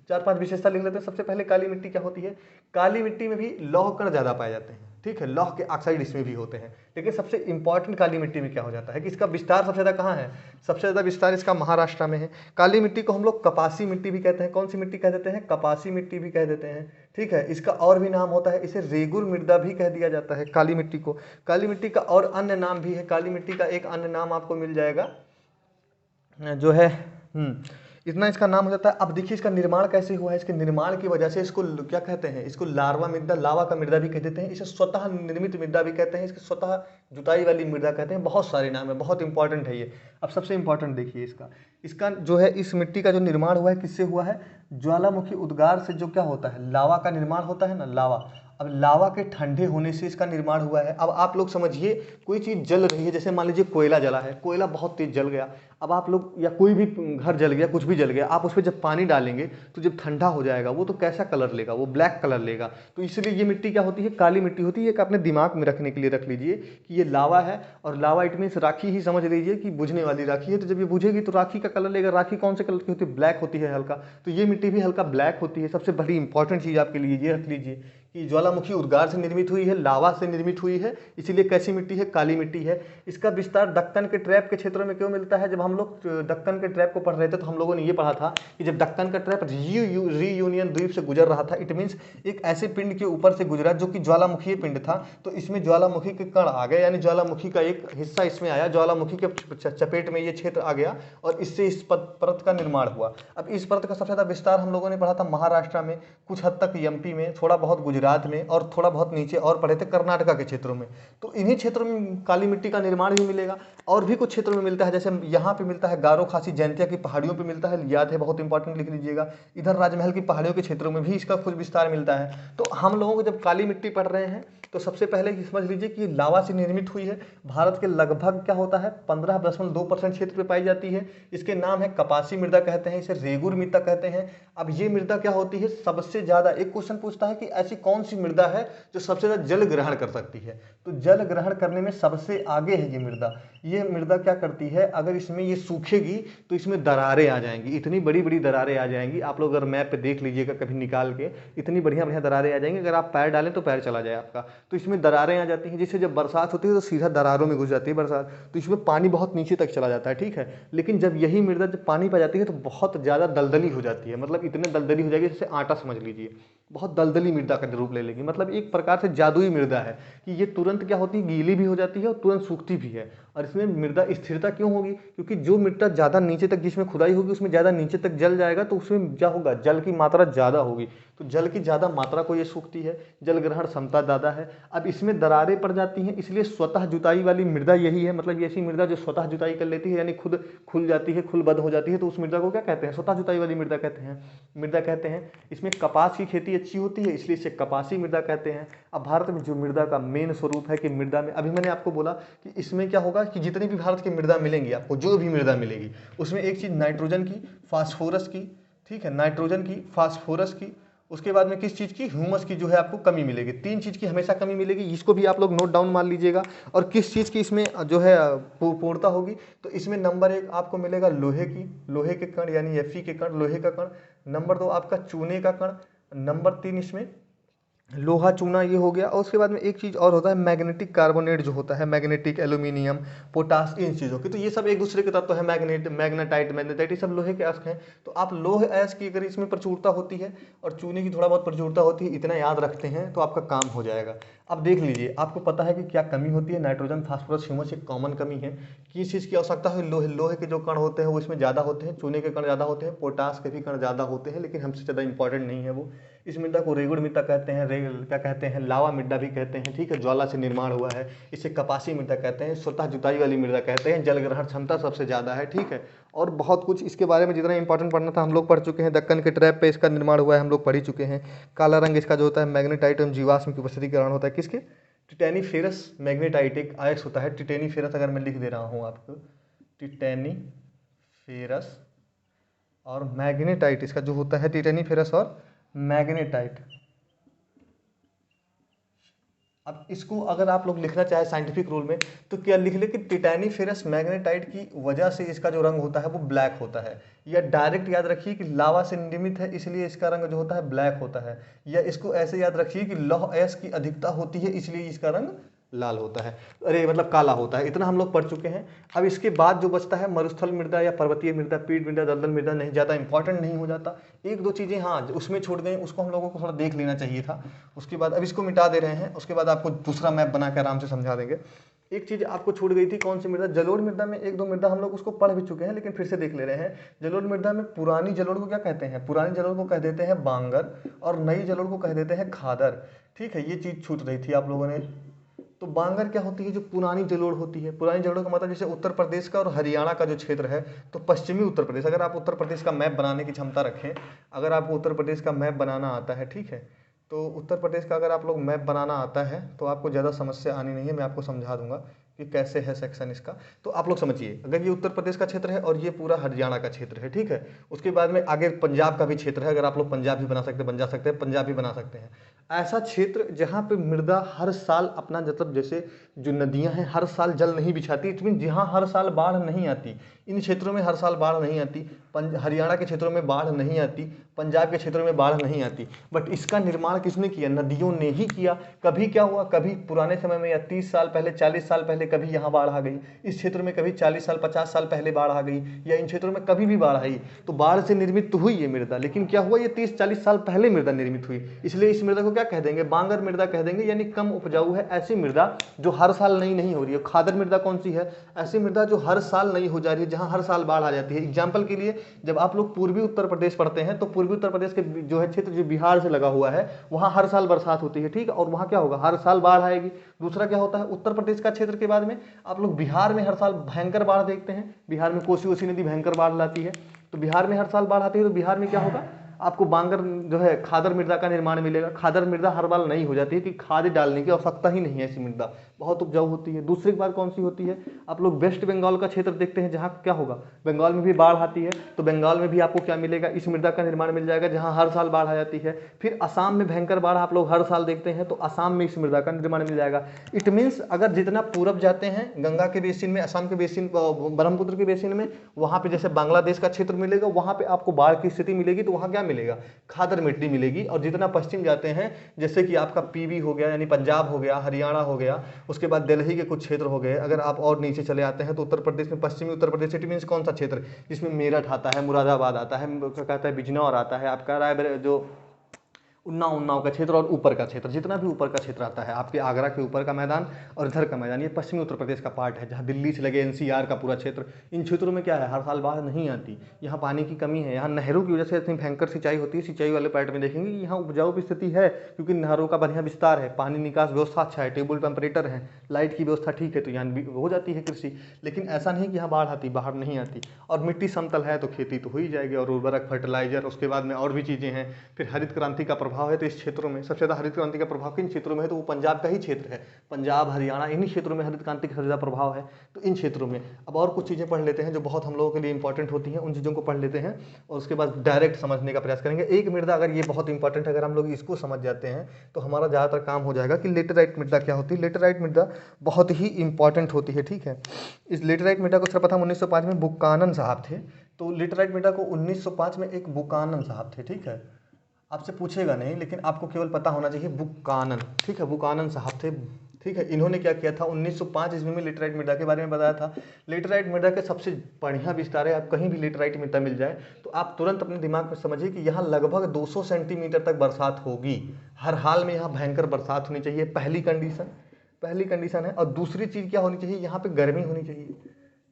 4-5 विशेषता लिख लेते हैं। सबसे पहले काली मिट्टी क्या होती है, काली मिट्टी में भी लौह कण ज़्यादा पाए जाते हैं। ठीक है, लौह के ऑक्साइड इसमें भी होते हैं। लेकिन सबसे इंपॉर्टेंट काली मिट्टी में क्या हो जाता है कि इसका विस्तार सबसे ज़्यादा कहाँ है, सबसे ज़्यादा विस्तार इसका महाराष्ट्र में है। काली मिट्टी को हम लोग कपासी मिट्टी भी कहते हैं। कौन सी मिट्टी कह देते हैं, कपासी मिट्टी भी कह देते हैं। ठीक है, इसका और भी नाम होता है, इसे रेगुर मृदा भी कह दिया जाता है काली मिट्टी को। काली मिट्टी का और अन्य नाम भी है, काली मिट्टी का एक अन्य नाम आपको मिल जाएगा जो है इतना इसका नाम हो जाता है। अब देखिए इसका निर्माण कैसे हुआ है, इसके निर्माण की वजह से इसको क्या कहते हैं, इसको लार्वा मृदा, लावा का मृदा भी कह देते हैं, इसे स्वतः निर्मित मृदा भी कहते हैं, इसके स्वतः जुताई वाली मृदा कहते हैं। बहुत सारे नाम है, बहुत इंपॉर्टेंट है ये। अब सबसे इंपॉर्टेंट देखिए इसका जो है, इस मिट्टी का जो निर्माण हुआ है किससे हुआ है, ज्वालामुखी उद्गार से जो क्या होता है, लावा का निर्माण होता है ना, लावा। अब लावा के ठंडे होने से इसका निर्माण हुआ है। अब आप लोग समझिए, कोई चीज़ जल रही है, जैसे मान लीजिए कोयला जला है, कोयला बहुत तेज जल गया। अब आप लोग या कोई भी घर जल गया, कुछ भी जल गया, आप उस पर जब पानी डालेंगे तो जब ठंडा हो जाएगा वो तो कैसा कलर लेगा, वो ब्लैक कलर लेगा। तो इसलिए ये मिट्टी क्या होती है, काली मिट्टी होती है। एक अपने दिमाग में रखने के लिए रख लीजिए कि ये लावा है, और लावा इट मीन्स राखी ही समझ लीजिए कि बुझने वाली राखी है। तो जब ये बुझेगी तो राखी का कलर लेगा। राखी कौन से कलर की होती है, ब्लैक होती है हल्का। तो ये मिट्टी भी हल्का ब्लैक होती है। सबसे बड़ी इंपॉर्टेंट चीज़ आपके लिए ये रख लीजिए कि ज्वालामुखी उद्गार से निर्मित हुई है, लावा से निर्मित हुई है, इसीलिए कैसी मिट्टी है, काली मिट्टी है। इसका विस्तार दक्कन के ट्रैप के क्षेत्रों में क्यों मिलता है। जब हम लोग दक्कन के ट्रैप को पढ़ रहे थे तो हम लोगों ने ये पढ़ा था कि जब दक्कन का ट्रैप रीयूनियन द्वीप से गुजर रहा था, इट मीन्स एक ऐसे पिंड के ऊपर से गुजरा जो कि ज्वालामुखी पिंड था, तो इसमें ज्वालामुखी के कण आ गए, यानी ज्वालामुखी का एक हिस्सा इसमें आया, ज्वालामुखी के चपेट में ये क्षेत्र आ गया, और इससे इस परत का निर्माण हुआ। अब इस परत का सबसे ज़्यादा विस्तार हम लोगों ने पढ़ा था महाराष्ट्र में, कुछ हद तक एमपी में, थोड़ा बहुत गुजरात में, और थोड़ा बहुत नीचे और पढ़े थे कर्नाटका के क्षेत्रों में। तो इन्हीं क्षेत्रों में काली मिट्टी का निर्माण भी मिलेगा। और भी कुछ क्षेत्रों में मिलता है, जैसे यहाँ पे मिलता है, गारो खासी जैंतिया की पहाड़ियों पे मिलता है, याद है, बहुत इंपॉर्टेंट लिख लीजिएगा। इधर राजमहल की पहाड़ियों के क्षेत्रों में भी इसका कुछ विस्तार मिलता है। तो हम लोगों को जब काली मिट्टी पढ़ रहे हैं तो सबसे पहले ये समझ लीजिए कि लावा से निर्मित हुई है, भारत के लगभग क्या होता है 15.2% क्षेत्र पे पाई जाती है। इसके नाम है कपासी मृदा कहते हैं, इसे रेगुर मृदा कहते हैं। अब ये मृदा क्या होती है, सबसे ज्यादा, एक क्वेश्चन पूछता है कि ऐसी कौन सी मृदा है जो सबसे ज्यादा जल ग्रहण कर सकती है, तो जल ग्रहण करने में सबसे आगे है ये मृदा। ये मृदा क्या करती है, अगर इसमें ये सूखेगी तो इसमें दरारें आ जाएंगी, इतनी बड़ी बड़ी दरारें आ जाएंगी। आप लोग अगर मैप पे देख लीजिएगा कभी निकाल के, इतनी बढ़िया बढ़िया दरारें आ जाएंगी, अगर आप पैर डालें तो पैर चला जाए आपका। तो इसमें दरारें आ जाती हैं, जिससे जब बरसात होती है तो सीधा दरारों में घुस जाती है बरसात, तो इसमें पानी बहुत नीचे तक चला जाता है, ठीक है। लेकिन जब यही मृदा जब पानी पा जाती है तो बहुत ज़्यादा दलदली हो जाती है, मतलब इतने दलदली हो जाएगी जैसे आटा समझ लीजिए, बहुत दलदली मृदा का रूप ले लेगी। मतलब एक प्रकार से जादुई मृदा है कि ये तुरंत क्या होती है, गीली भी हो जाती है और तुरंत सूखती भी है। और इसमें मृदा स्थिरता क्यों होगी, क्योंकि जो मृदा ज़्यादा नीचे तक जिसमें खुदाई होगी उसमें ज़्यादा नीचे तक जल जाएगा, तो उसमें क्या होगा, जल की मात्रा ज़्यादा होगी, तो जल की ज़्यादा मात्रा को ये सूखती है, जल ग्रहण क्षमता ज़्यादा है। अब इसमें दरारें पड़ जाती हैं, इसलिए स्वतः जुताई वाली मृदा यही है, मतलब ये ऐसी मृदा जो स्वतः जुताई कर लेती है, यानी खुद खुल जाती है, खुलबद्ध हो जाती है, तो उस मृदा को क्या कहते हैं, स्वतः जुताई वाली मृदा कहते हैं। इसमें कपास की खेती अच्छी होती है, इसलिए इसे कपासी मृदा कहते हैं। अब भारत में जो मृदा का मेन स्वरूप है कि मृदा में, अभी मैंने आपको बोला कि इसमें क्या होगा कि जितनी भी भारत की मृदा मिलेंगी आपको, जो भी मृदा मिलेगी उसमें एक चीज़ नाइट्रोजन की, फास्फोरस की, ठीक है, नाइट्रोजन की, फास्फोरस की, उसके बाद में किस चीज़ की, ह्यूमस की जो है आपको कमी मिलेगी। तीन चीज़ की हमेशा कमी मिलेगी, इसको भी आप लोग नोट डाउन मान लीजिएगा। और किस चीज़ की इसमें जो है पूर्णता होगी, तो इसमें नंबर 1 आपको मिलेगा लोहे की, लोहे के कण यानी Fe के कण, लोहे का कण। नंबर 2 आपका चूने का कण। नंबर 3 इसमें लोहा चूना ये हो गया। और उसके बाद में एक चीज़ और होता है मैग्नेटिक कार्बोनेट जो होता है, मैग्नेटिक एल्यूमिनियम, पोटास, इन चीज़ों की, तो ये सब एक दूसरे के तत्व है, मैग्नेटाइट, ये सब लोहे के अयस्क हैं। तो आप लोह अयस्क की अगर इसमें प्रचुरता होती है और चूने की थोड़ा बहुत प्रचुरता होती है, इतना याद रखते हैं तो आपका काम हो जाएगा। अब देख लीजिए, आपको पता है कि क्या कमी होती है, नाइट्रोजन, फास्फोरस, ह्यूमस एक कॉमन कमी है। किस चीज़ की आवश्यकता है, लोहे के जो कण होते हैं वो इसमें ज़्यादा होते हैं, चूने के कण ज़्यादा होते हैं, पोटास के भी कण ज़्यादा होते हैं, लेकिन हमसे ज़्यादा इंपॉर्टेंट नहीं है वो। इस मृदा को रेगुड़ मृदा कहते हैं, क्या कहते हैं, लावा मृदा भी कहते हैं, ठीक है, ज्वाला से निर्माण हुआ है। इसे कपासी मृदा कहते हैं, स्वतः जुताई वाली मृदा कहते हैं, जल ग्रहण क्षमता सबसे ज़्यादा है, ठीक है। और बहुत कुछ इसके बारे में जितना इंपॉर्टेंट पढ़ना था हम लोग पढ़ चुके हैं। दक्कन के ट्रैप पे इसका निर्माण हुआ है, हम लोग पढ़ ही चुके हैं। काला रंग इसका जो होता है मैग्नेटाइट एवं जीवाश्म की उपस्थिति के कारण होता है, किसके, टिटेनीफेरस मैग्नेटाइट एक अयस्क होता है, टिटेनीफेरस, अगर मैं लिख दे रहा हूँ आपको, टिटेनीफेरस और मैग्नेटाइट, इसका जो होता है टिटेनीफेरस और मैग्नेटाइट। अब इसको अगर आप लोग लिखना चाहे साइंटिफिक रूल में तो क्या लिख ले कि टिटेनीफेरस मैग्नेटाइट की वजह से इसका जो रंग होता है वो ब्लैक होता है, या डायरेक्ट याद रखिए कि लावा से निर्मित है इसलिए इसका रंग जो होता है ब्लैक होता है, या इसको ऐसे याद रखिए कि लौह अयस्क की अधिकता होती है इसलिए इसका रंग लाल होता है, अरे मतलब काला होता है। इतना हम लोग पढ़ चुके हैं। अब इसके बाद जो बचता है मरुस्थल मृदा या पर्वतीय मृदा, पीठ मृदा, दलदल मृदा, नहीं ज़्यादा इंपॉर्टेंट नहीं हो जाता। एक दो चीज़ें हाँ उसमें छूट गई, उसको हम लोगों को थोड़ा देख लेना चाहिए था। उसके बाद अब इसको मिटा दे रहे हैं, उसके बाद आपको दूसरा मैप बना के आराम से समझा देंगे। एक चीज़ आपको छूट गई थी, कौन सी मृदा, जलोढ़ मृदा में एक दो मृदा हम लोग उसको पढ़ भी चुके हैं लेकिन फिर से देख ले रहे हैं। जलोढ़ मृदा में पुरानी जलोढ़ को क्या कहते हैं, पुरानी जलोढ़ को कह देते हैं बांगर, और नई जलोढ़ को कह देते हैं खादर, ठीक है। ये चीज़ छूट रही थी आप लोगों ने। तो बांगर क्या होती है, जो पुरानी जलोढ़ होती है। पुरानी जलोढ़ का मतलब जैसे उत्तर प्रदेश का और हरियाणा का जो क्षेत्र है, तो पश्चिमी उत्तर प्रदेश, अगर आप उत्तर प्रदेश का मैप बनाने की क्षमता रखें, अगर आपको उत्तर प्रदेश का मैप बनाना आता है, ठीक है, तो उत्तर प्रदेश का अगर आप लोग मैप बनाना आता है तो आपको ज़्यादा समस्या आनी नहीं है, मैं आपको समझा दूंगा कि कैसे है सेक्शन इसका। तो आप लोग समझिए, अगर ये उत्तर प्रदेश का क्षेत्र है और ये पूरा हरियाणा का क्षेत्र है, ठीक है, उसके बाद में आगे पंजाब का भी क्षेत्र है, अगर आप लोग पंजाब भी बना सकते हैं, पंजाब भी बना सकते हैं। ऐसा क्षेत्र जहाँ पे मृदा हर साल अपना मतलब जैसे जो नदियाँ हैं हर साल जल नहीं बिछाती, इट मीन जहाँ हर साल बाढ़ नहीं आती, इन क्षेत्रों में हर साल बाढ़ नहीं आती। हरियाणा के क्षेत्रों में बाढ़ नहीं आती, पंजाब के क्षेत्रों में बाढ़ नहीं आती, बट इसका निर्माण किसने किया, नदियों ने ही किया। कभी क्या हुआ, कभी पुराने समय में या 30 साल पहले, 40 साल पहले कभी यहाँ बाढ़ आ गई, इस क्षेत्र में कभी 40 साल 50 साल पहले बाढ़ आ गई, या इन क्षेत्रों में कभी भी बाढ़ आई, तो बाढ़ से निर्मित तो हुई ये मृदा, लेकिन क्या हुआ, ये 30-40 साल पहले मृदा निर्मित हुई, इसलिए इस मृदा को क्या कह देंगे, बांगर मृदा कह देंगे, यानी कम उपजाऊ है ऐसी मृदा जो हर साल नई नहीं हो रही है। खादर मृदा कौन सी है, ऐसी मृदा जो हर साल नई हो जा रही है, जहाँ हर साल बाढ़ आ जाती है। एग्जाम्पल के लिए जब आप लोग पूर्वी उत्तर प्रदेश पढ़ते हैं तो पूर्वी उत्तर प्रदेश के जो है क्षेत्र जो बिहार से लगा हुआ है वहाँ हर साल बरसात होती है, ठीक है, और वहाँ क्या होगा, हर साल बाढ़ आएगी। दूसरा क्या होता है, उत्तर प्रदेश का क्षेत्र के बाद में आप लोग बिहार में हर साल भयंकर बाढ़ देखते हैं। बिहार में कोसी ओसी नदी भयंकर बाढ़ लाती है, तो बिहार में हर साल बाढ़ आती है। तो बिहार में क्या होगा, आपको बांगर जो है खादर मृदा का निर्माण मिलेगा। खादर मृदा हर बार नहीं हो जाती है कि खाद डालने की आवश्यकता ही नहीं है, ऐसी मृदा बहुत उपजाऊ होती है। दूसरी बात कौन सी होती है, आप लोग वेस्ट बंगाल का क्षेत्र देखते हैं, जहाँ क्या होगा, बंगाल में भी बाढ़ आती है, तो बंगाल में भी आपको क्या मिलेगा, इस मृदा का निर्माण मिल जाएगा जहाँ हर साल बाढ़ आ जाती है। फिर असम में भयंकर बाढ़ आप लोग हर साल देखते हैं, तो असम में इस मृदा का निर्माण मिल जाएगा। इट मीन्स अगर जितना पूरब जाते हैं गंगा के बेसिन में, असम के बेसिन, ब्रह्मपुत्र के बेसिन में, वहाँ पे जैसे बांग्लादेश का क्षेत्र मिलेगा, वहाँ पे आपको बाढ़ की स्थिति मिलेगी, तो वहाँ क्या मिलेगा, खादर मिट्टी मिलेगी। और जितना पश्चिम जाते हैं, जैसे कि आपका पीवी हो गया, यानी पंजाब हो गया, हरियाणा हो गया, उसके बाद दिल्ली के कुछ क्षेत्र हो गए। अगर आप और नीचे चले आते हैं तो उत्तर प्रदेश में, पश्चिमी उत्तर प्रदेश, इट मीन्स कौन सा क्षेत्र, जिसमें मेरठ आता है, मुरादाबाद आता है, क्या कहता है, बिजनौर आता है, आपका राय जो उन्नाव का क्षेत्र और ऊपर का क्षेत्र, जितना भी ऊपर का क्षेत्र आता है, आपके आगरा के ऊपर का मैदान और इधर का मैदान, ये पश्चिमी उत्तर प्रदेश का पार्ट है, जहाँ दिल्ली से लगे एनसीआर का पूरा क्षेत्र। इन क्षेत्रों में क्या है, हर साल बाढ़ नहीं आती, यहाँ पानी की कमी है, यहाँ नहरों की वजह से इतनी भयंकर सिंचाई होती है। सिंचाई वाले पार्ट में देखेंगे यहाँ उपजाऊ की स्थिति है, क्योंकि नहरों का बढ़िया विस्तार है, पानी निकास व्यवस्था अच्छा है, टेबल टेम्परेचर है, लाइट की व्यवस्था ठीक है, तो यहाँ भी हो जाती है कृषि। लेकिन ऐसा नहीं कि यहाँ बाढ़ आती, बाढ़ नहीं आती। और मिट्टी समतल है तो खेती तो हो ही जाएगी, और उर्वरक, फर्टिलाइजर, उसके बाद में और भी चीज़ें हैं। फिर हरित क्रांति का प्रभाव है, तो इस क्षेत्रों में सबसे ज़्यादा हरित क्रांति का प्रभाव किन क्षेत्रों में है, तो वो पंजाब का ही क्षेत्र है। पंजाब, हरियाणा, इन्हीं क्षेत्रों में हरित क्रांति का सबसे ज़्यादा प्रभाव है। तो इन क्षेत्रों में अब और कुछ चीज़ें पढ़ लेते हैं जो बहुत हम लोगों के लिए इंपॉर्टेंट होती हैं, उन चीज़ों को पढ़ लेते हैं और उसके बाद डायरेक्ट समझने का प्रयास करेंगे। एक मृदा, अगर ये बहुत इंपॉर्टेंट है, अगर हम लोग इसको समझ जाते हैं तो हमारा ज़्यादातर काम हो जाएगा कि लेटेराइट मृदा क्या होती है। लेटेराइट मृदा बहुत ही इंपॉर्टेंट होती है, ठीक है। इस लेटेराइट मृदा को सर्वप्रथम 1905 में बुकानन साहब थे। तो लेटेराइट मृदा को 1905 में एक बुकानन साहब थे, ठीक है। आपसे पूछेगा नहीं, लेकिन आपको केवल पता होना चाहिए बुकानन, ठीक है, बुकानन साहब थे, ठीक है। इन्होंने क्या किया था, 1905 ईस्वी में लेटेराइट मृदा के बारे में बताया था। लेटेराइट मृदा के सबसे बढ़िया विस्तार है, आप कहीं भी लेटेराइट मृदा मिल जाए तो आप तुरंत अपने दिमाग में समझिए कि यहाँ लगभग 200 सेंटीमीटर तक बरसात होगी, हर हाल में यहाँ भयंकर बरसात होनी चाहिए, पहली कंडीशन है। और दूसरी चीज़ क्या होनी चाहिए, यहाँ पे गर्मी होनी चाहिए,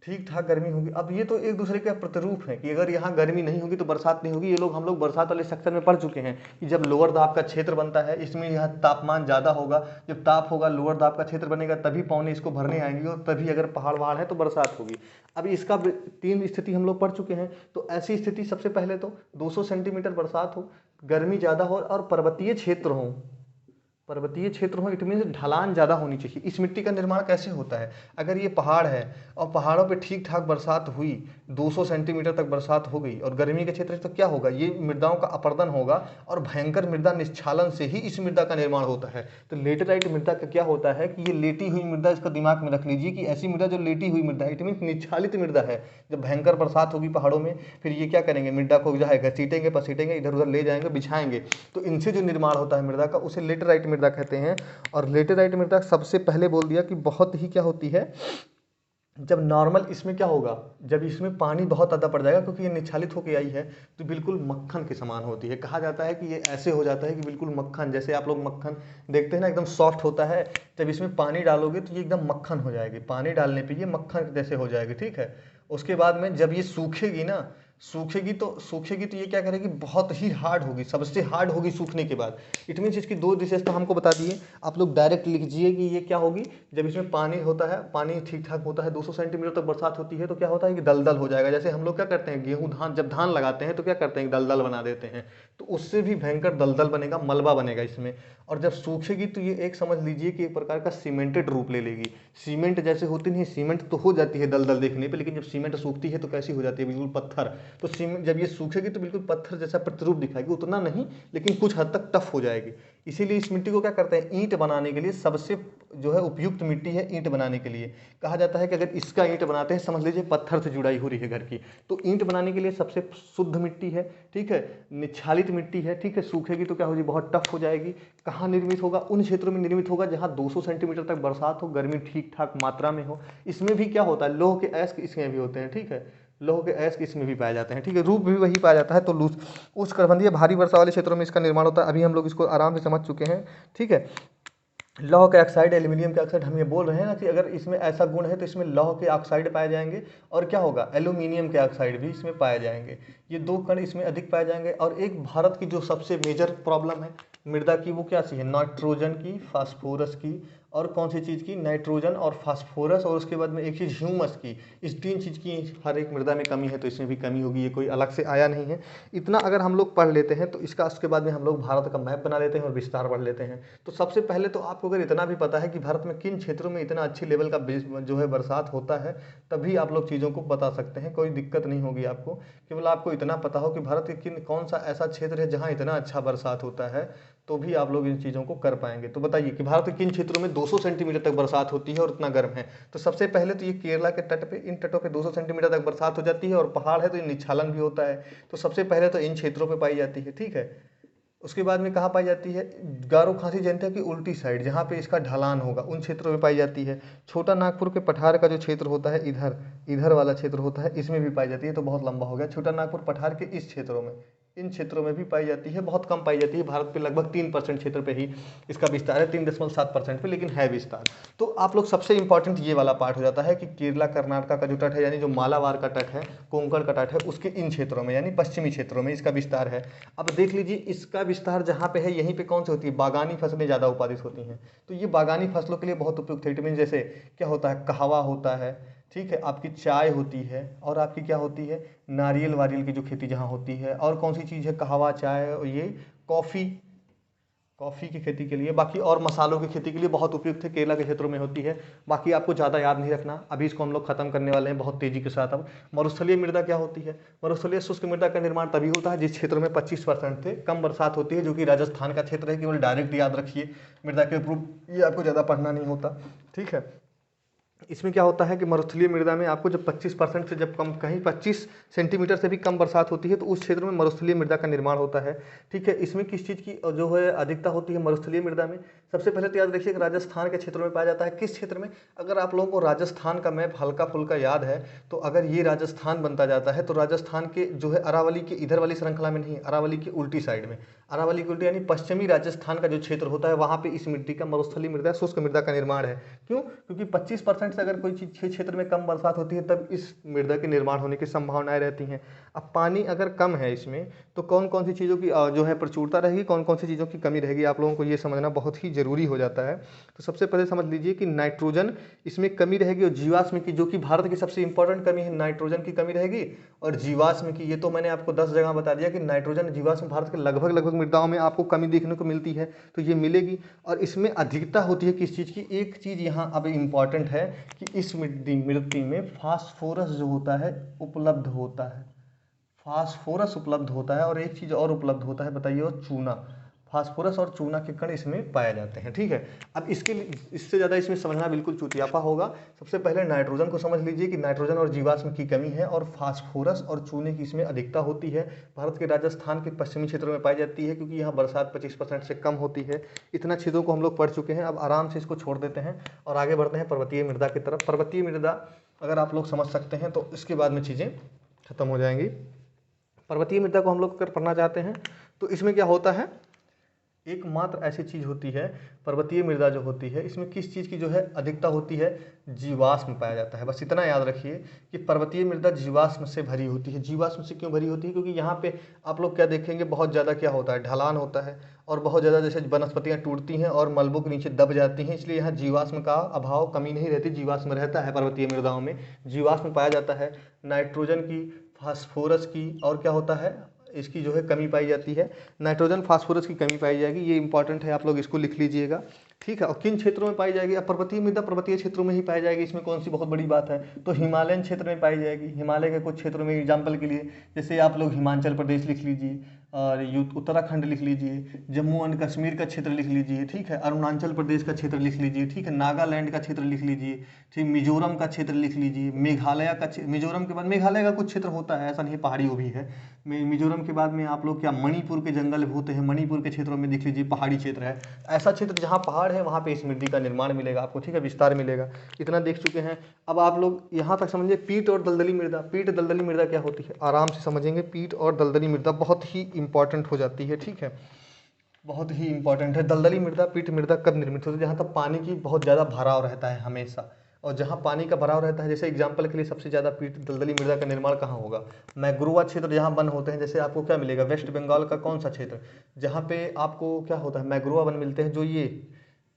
ठीक ठाक गर्मी होगी। अब ये तो एक दूसरे के प्रतिरूप है कि अगर यहाँ गर्मी नहीं होगी तो बरसात नहीं होगी। ये लोग हम लोग बरसात वाले सेक्शन में पढ़ चुके हैं कि जब लोअर दाब का क्षेत्र बनता है, इसमें यहाँ तापमान ज़्यादा होगा, जब ताप होगा, लोअर दाब का क्षेत्र बनेगा, तभी पौने इसको भरने आएंगे और तभी अगर पहाड़ वहाड़ है तो बरसात होगी। अभी इसका 3 स्थिति हम लोग पढ़ चुके हैं। तो ऐसी स्थिति सबसे पहले तो 200 सेंटीमीटर बरसात हो, गर्मी ज़्यादा हो और पर्वतीय क्षेत्र हो, इट मीन्स ढलान ज़्यादा होनी चाहिए। इस मिट्टी का निर्माण कैसे होता है, अगर ये पहाड़ है और पहाड़ों पे ठीक ठाक बरसात हुई, 200 सेंटीमीटर तक बरसात हो गई और गर्मी के क्षेत्र तो क्या होगा, ये मृदाओं का अपर्दन होगा और भयंकर मृदा निश्चालन से ही इस मृदा का निर्माण होता है। तो लेटेराइट मृदा का क्या होता है कि ये लेटी हुई मृदा, इसका दिमाग में रख लीजिए कि ऐसी मृदा जो लेटी हुई मृदा है, इट मीन्स निच्छालित मृदा है। जब भयंकर बरसात होगी पहाड़ों में, फिर ये क्या करेंगे, मृदा को जो है घसीटेंगे, पसीटेंगे, इधर उधर ले जाएंगे, बिछाएंगे, तो इनसे जो निर्माण होता है मृदा का, उसे लेटेराइट मृदा कहते हैं। और लेटेराइट मृदा सबसे पहले बोल दिया कि बहुत ही क्या होती है, जब नॉर्मल इसमें क्या होगा, जब इसमें पानी बहुत ज़्यादा पड़ जाएगा, क्योंकि ये निच्छालित होकर आई है, तो बिल्कुल मक्खन के समान होती है। कहा जाता है कि ये ऐसे हो जाता है कि बिल्कुल मक्खन, जैसे आप लोग मक्खन देखते हैं ना, एकदम सॉफ्ट होता है, जब इसमें पानी डालोगे तो ये एकदम मक्खन हो जाएगी, पानी डालने पे ये मक्खन जैसे हो जाएगी, ठीक है। उसके बाद में जब ये सूखेगी तो ये क्या करेगी, बहुत ही हार्ड होगी, सबसे हार्ड होगी सूखने के बाद। इट मीन्स इसकी 2 विशेषता हमको बता दिए, आप लोग डायरेक्ट लिख दीजिए कि ये क्या होगी, जब इसमें पानी होता है, पानी ठीक ठाक होता है, 200 सेंटीमीटर तक बरसात होती है, तो क्या होता है कि दलदल हो जाएगा। जैसे हम लोग क्या करते हैं, गेहूँ धान, जब धान लगाते हैं तो क्या करते हैं, दलदल बना देते हैं, तो उससे भी भयंकर दलदल बनेगा, मलबा बनेगा इसमें। और जब सूखेगी तो ये एक समझ लीजिए कि एक प्रकार का सीमेंटेड रूप ले लेगी। सीमेंट जैसे होती नहीं, सीमेंट तो हो जाती है दलदल देखने पे, लेकिन जब सीमेंट सूखती है तो कैसी हो जाती है, बिल्कुल पत्थर। तो सीमेंट जब ये सूखेगी तो बिल्कुल पत्थर जैसा प्रतिरूप दिखाएगी, उतना नहीं लेकिन कुछ हद तक टफ हो जाएगी। इसीलिए इस मिट्टी को क्या करते हैं, ईंट बनाने के लिए सबसे जो है उपयुक्त मिट्टी है ईंट बनाने के लिए। कहा जाता है कि अगर इसका ईंट बनाते हैं, समझ लीजिए पत्थर से जुड़ाई हो रही है घर की, तो ईंट बनाने के लिए सबसे शुद्ध मिट्टी है, ठीक है, निच्छालित मिट्टी है, ठीक है। सूखेगी तो क्या होगी, बहुत टफ हो जाएगी। कहाँ निर्मित होगा, उन क्षेत्रों में निर्मित होगा जहाँ 200 सेंटीमीटर तक बरसात हो, गर्मी ठीक ठाक मात्रा में हो। इसमें भी क्या होता है, लोह के अयस्क इसमें भी होते हैं, ठीक है, लोह के अयस्क इसमें भी पाए जाते हैं, ठीक है, रूप भी वही पाया जाता है। तो उष्णकटिबंधीय भारी वर्षा वाले क्षेत्रों में इसका निर्माण होता है। अभी हम लोग इसको आराम से समझ चुके हैं, ठीक है। लौह के ऑक्साइड, एल्यूमिनियम के ऑक्साइड, हम ये बोल रहे हैं ना कि अगर इसमें ऐसा गुण है तो इसमें लौह के ऑक्साइड पाए जाएंगे, और क्या होगा, एल्यूमिनियम के ऑक्साइड भी इसमें पाए जाएंगे। ये दो कण इसमें अधिक पाए जाएंगे। और एक भारत की जो सबसे मेजर प्रॉब्लम है मृदा की, वो क्या सी है, नाइट्रोजन की, फास्फोरस की, और कौन सी चीज़ की, नाइट्रोजन और फास्फोरस, और उसके बाद में एक चीज़ ह्यूमस की। इस तीन चीज़ की हर एक मृदा में कमी है, तो इसमें भी कमी होगी, ये कोई अलग से आया नहीं है। इतना अगर हम लोग पढ़ लेते हैं तो इसका उसके बाद में हम लोग भारत का मैप बना लेते हैं और विस्तार पढ़ लेते हैं। तो सबसे पहले तो आपको अगर इतना भी पता है कि भारत में किन क्षेत्रों में इतना अच्छी लेवल का जो है बरसात होता है, तभी आप लोग चीज़ों को बता सकते हैं, कोई दिक्कत नहीं होगी आपको। केवल आपको इतना पता हो कि भारत के किन कौन सा ऐसा क्षेत्र है जहाँ इतना अच्छा बरसात होता है, तो भी आप लोग इन चीज़ों को कर पाएंगे। तो बताइए कि भारत के किन क्षेत्रों में 200 सेंटीमीटर तक बरसात होती है और इतना गर्म है। तो सबसे पहले तो ये केरला के तट पे, इन तटों पे 200 सेंटीमीटर तक बरसात हो जाती है, और पहाड़ है तो ये निच्छालन भी होता है। तो सबसे पहले तो इन क्षेत्रों पे पाई जाती है, ठीक है। उसके बाद में कहाँ पाई जाती है, गारो खासी जनता की उल्टी साइड, जहाँ पे इसका ढलान होगा, उन क्षेत्रों में पाई जाती है। छोटा नागपुर के पठार का जो क्षेत्र होता है, इधर इधर वाला क्षेत्र होता है, इसमें भी पाई जाती है। तो बहुत लंबा हो गया, छोटा नागपुर पठार के इस क्षेत्रों में, इन क्षेत्रों में भी पाई जाती है, बहुत कम पाई जाती है। भारत पे लगभग 3% क्षेत्र पे ही इसका विस्तार है, 3.7% पे, लेकिन है विस्तार। तो आप लोग सबसे इंपॉर्टेंट ये वाला पार्ट हो जाता है कि केरला कर्नाटका का जो तट है, यानी जो मालाबार का तट है, कोंकण का तट है, उसके इन क्षेत्रों में यानी पश्चिमी क्षेत्रों में इसका विस्तार है। अब देख लीजिए, इसका विस्तार जहाँ पे है, यहीं पे कौन सी होती है, बागानी फसलें ज़्यादा उत्पादित होती हैं। तो ये बागानी फसलों के लिए बहुत उपयुक्त है। इट मीन जैसे क्या होता है, कहवा होता है, ठीक है, आपकी चाय होती है, और आपकी क्या होती है, नारियल वारियल की जो खेती जहाँ होती है। और कौन सी चीज़ है, कहवा, चाय, और ये कॉफ़ी, कॉफ़ी की खेती के लिए, बाकी और मसालों की खेती के लिए बहुत उपयुक्त है, केरला के क्षेत्रों में होती है। बाकी आपको ज़्यादा याद नहीं रखना, अभी इसको हम लोग खत्म करने वाले हैं बहुत तेज़ी के साथ। अब मरुस्थलीय मृदा क्या होती है, मरुस्थलीय शुष्क मृदा का निर्माण तभी होता है जिस क्षेत्र में 25% से कम बरसात होती है, जो कि राजस्थान का क्षेत्र है। केवल डायरेक्ट याद रखिए, मृदा के प्रूफ ये आपको ज़्यादा पढ़ना नहीं होता, ठीक है। इसमें क्या होता है कि मरुस्थलीय मृदा में आपको जब 25% से जब कम, कहीं 25 सेंटीमीटर से भी कम बरसात होती है, तो उस क्षेत्र में मरुस्थलीय मृदा का निर्माण होता है, ठीक है। इसमें किस चीज़ की जो है अधिकता होती है मरुस्थलीय मृदा में, सबसे पहले तो याद रखिए कि राजस्थान के क्षेत्रों में पाया जाता है। किस क्षेत्र में, अगर आप लोगों को राजस्थान का मैप हल्का फुल्का याद है, तो अगर ये राजस्थान बनता जाता है, तो राजस्थान के जो है अरावली के इधर वाली श्रृंखला में नहीं, अरावली की उल्टी साइड में, अरावली की उल्टी यानी पश्चिमी राजस्थान का जो क्षेत्र होता है, वहाँ पे इस मिट्टी का मरुस्थलीय मृदा, शुष्क मृदा का निर्माण है। क्यों, क्योंकि 25% से अगर कोई चीज़ क्षेत्र में कम बरसात होती है, तब इस मृदा के निर्माण होने की संभावनाएं रहती हैं। अब पानी अगर कम है इसमें, तो कौन कौन सी चीज़ों की जो है प्रचुरता रहेगी, कौन कौन सी चीज़ों की कमी रहेगी, आप लोगों को ये समझना बहुत ही जरूरी हो जाता है। तो सबसे पहले समझ लीजिए कि नाइट्रोजन इसमें कमी रहेगी, और जीवाश्म की, जो कि भारत की सबसे इंपॉर्टेंट कमी है, नाइट्रोजन की कमी रहेगी। और जीवाश्म की, ये तो मैंने आपको 10 जगह बता दिया कि नाइट्रोजन जीवाश्म भारत के लगभग लगभग मृदाओं में आपको कमी देखने को मिलती है, तो ये मिलेगी। और इसमें अधिकता होती है किस चीज़ की, एक चीज़ यहाँ अब इम्पॉर्टेंट है कि इस मिट्टी में फास्फोरस जो होता है उपलब्ध होता है, फास्फोरस उपलब्ध होता है। और एक चीज़ और उपलब्ध होता है, बताइए, और चूना, फास्फोरस और चूना के कण इसमें पाए जाते हैं, ठीक है। अब इसके लिए, इससे ज़्यादा इसमें समझना बिल्कुल चूतियापा होगा। सबसे पहले नाइट्रोजन को समझ लीजिए कि नाइट्रोजन और जीवाश्म की कमी है, और फास्फोरस और चूने की इसमें अधिकता होती है। भारत के राजस्थान के पश्चिमी क्षेत्रों में पाई जाती है, क्योंकि यहाँ बरसात 25% से कम होती है। इतना चीज़ों को हम लोग पढ़ चुके हैं, अब आराम से इसको छोड़ देते हैं और आगे बढ़ते हैं पर्वतीय मृदा की तरफ। पर्वतीय मृदा अगर आप लोग समझ सकते हैं, तो इसके बाद में चीज़ें खत्म हो जाएंगी। पर्वतीय मृदा को हम लोग अगर पढ़ना चाहते हैं, तो इसमें क्या होता है, एकमात्र ऐसी चीज़ होती है, पर्वतीय मृदा जो होती है, इसमें किस चीज़ की जो है अधिकता होती है, जीवाश्म पाया जाता है। बस इतना याद रखिए कि पर्वतीय मृदा जीवाश्म से भरी होती है। जीवाश्म से क्यों भरी होती है, क्योंकि यहाँ पे आप लोग क्या देखेंगे, बहुत ज़्यादा क्या होता है, ढलान होता है, और बहुत ज़्यादा जैसे वनस्पतियाँ टूटती हैं और मलबों के नीचे दब जाती हैं, इसलिए यहाँ जीवाश्म का अभाव, कमी नहीं रहती, जीवाश्म रहता है। पर्वतीय मृदाओं में जीवाश्म पाया जाता है, नाइट्रोजन की, फास्फोरस की, और क्या होता है, इसकी जो है कमी पाई जाती है। नाइट्रोजन फास्फोरस की कमी पाई जाएगी, ये इंपॉर्टेंट है, आप लोग इसको लिख लीजिएगा, ठीक है। और किन क्षेत्रों में पाई जाएगी, अब पर्वतीय मृदा पर्वतीय क्षेत्रों में ही पाई जाएगी, इसमें कौन सी बहुत बड़ी बात है। तो हिमालयन क्षेत्र में पाई जाएगी, हिमालय के कुछ क्षेत्रों में, एग्जाम्पल के लिए जैसे आप लोग हिमाचल प्रदेश लिख लीजिए, और उत्तराखंड लिख लीजिए, जम्मू एंड कश्मीर का क्षेत्र लिख लीजिए, ठीक है, अरुणाचल प्रदेश का क्षेत्र लिख लीजिए, ठीक है, नागालैंड का क्षेत्र लिख लीजिए, ठीक, मिजोरम का क्षेत्र लिख लीजिए, मेघालय का, मिजोरम के बाद मेघालय का कुछ क्षेत्र होता है, ऐसा नहीं, पहाड़ी वो भी है। मिजोरम के बाद में आप लोग क्या, मणिपुर के जंगल होते हैं, मणिपुर के क्षेत्रों में देख लीजिए, पहाड़ी क्षेत्र है। ऐसा क्षेत्र जहाँ पहाड़ है, वहाँ पे इस मृदा का निर्माण मिलेगा आपको, ठीक है, विस्तार मिलेगा। इतना देख चुके हैं। अब आप लोग यहाँ तक समझिए पीट और दलदली मृदा। पीट दलदली मृदा क्या होती है, आराम से समझेंगे। पीट और दलदली मृदा बहुत ही इंपॉर्टेंट हो जाती है, ठीक है, बहुत ही इंपॉर्टेंट है। दलदली मृदा, पीठ मृदा कब निर्मित होती है? जहाँ तक पानी की बहुत ज़्यादा भराव रहता है हमेशा, और जहाँ पानी का भराव रहता है, जैसे एग्जाम्पल के लिए सबसे ज़्यादा पीठ दलदली मृदा का निर्माण कहाँ होगा? मैग्रोवा क्षेत्र जहाँ वन होते हैं, जैसे आपको क्या मिलेगा, वेस्ट बंगाल का कौन सा क्षेत्र जहाँ पे आपको क्या होता है, मैग्रोवा वन मिलते हैं, जो ये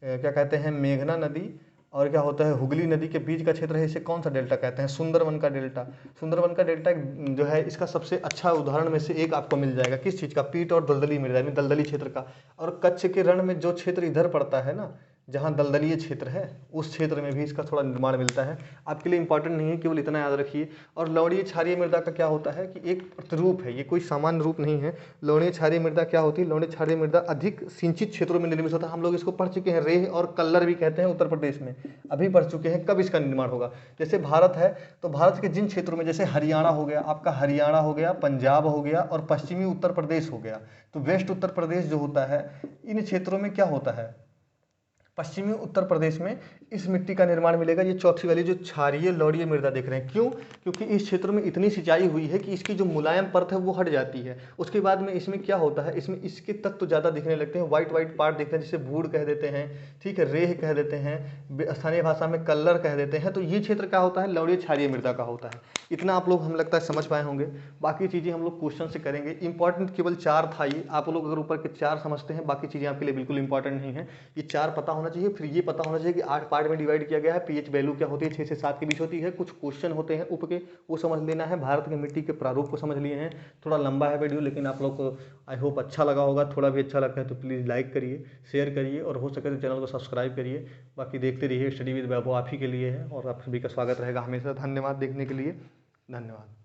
क्या कहते हैं, मेघना नदी और क्या होता है, हुगली नदी के बीच का क्षेत्र है, इसे कौन सा डेल्टा कहते हैं? सुंदरवन का डेल्टा। सुंदरवन का डेल्टा जो है इसका सबसे अच्छा उदाहरण में से एक आपको मिल जाएगा, किस चीज़ का? पीठ और दलदली मृदा यानी दलदली क्षेत्र का। और कच्छ के रण में जो क्षेत्र इधर पड़ता है ना, जहाँ दलदलीय क्षेत्र है, उस क्षेत्र में भी इसका थोड़ा निर्माण मिलता है। आपके लिए इंपॉर्टेंट नहीं है, केवल इतना याद रखिए। और लवणीय क्षारीय मृदा का क्या होता है कि एक प्रतिरूप है, ये कोई सामान्य रूप नहीं है। लवणीय क्षारीय मृदा क्या होती है? लवणीय क्षारीय मृदा अधिक सिंचित क्षेत्रों में निर्मित होता है। हम लोग इसको पढ़ चुके हैं, रेह और कल्लर भी कहते हैं उत्तर प्रदेश में, अभी पढ़ चुके हैं। कब इसका निर्माण होगा? जैसे भारत है तो भारत के जिन क्षेत्रों में, जैसे हरियाणा हो गया आपका, हरियाणा हो गया, पंजाब हो गया और पश्चिमी उत्तर प्रदेश हो गया, तो वेस्ट उत्तर प्रदेश जो होता है, इन क्षेत्रों में क्या होता है, पश्चिमी उत्तर प्रदेश में इस मिट्टी का निर्माण मिलेगा। ये चौथी वाली जो क्षारीय लवणीय मृदा देख रहे हैं, क्यों? क्योंकि इस क्षेत्र में इतनी सिंचाई हुई है कि इसकी जो मुलायम परत है वो हट जाती है। उसके बाद में इसमें क्या होता है, इसमें इसके तत्व ज़्यादा दिखने लगते हैं, वाइट वाइट पार्ट दिखते हैं, जिसे भूड़ कह देते हैं, ठीक है, रेह कह देते हैं, स्थानीय भाषा में कल्लर कह देते हैं। तो ये क्षेत्र क्या होता है? लवणीय क्षारीय मृदा का होता है। इतना आप लोग, हम लगता है, समझ पाए होंगे। बाकी चीज़ें हम लोग क्वेश्चन से करेंगे। इंपॉर्टेंट केवल 4 था ये, आप लोग अगर ऊपर के 4 समझते हैं, बाकी चीज़ें आपके लिए बिल्कुल इंपॉर्टेंट नहीं है। ये 4 पता होना चाहिए। फिर ये पता होना चाहिए कि 8 पार्ट में डिवाइड किया गया है। पीएच वैल्यू क्या होती है? 6 से 7 के बीच होती है। कुछ क्वेश्चन होते हैं उप के, वो समझ लेना है। भारत की मिट्टी के प्रारूप को समझ लिए हैं। थोड़ा लंबा है वीडियो, लेकिन आप लोग को आई होप अच्छा लगा होगा। थोड़ा भी अच्छा लगता है तो प्लीज़ लाइक करिए, शेयर करिए और हो सके तो चैनल को सब्सक्राइब करिए। बाकी देखते रहिए, स्टडी विद वैभव आप ही के लिए है और आप सभी का स्वागत रहेगा हमेशा। धन्यवाद देखने के लिए, धन्यवाद।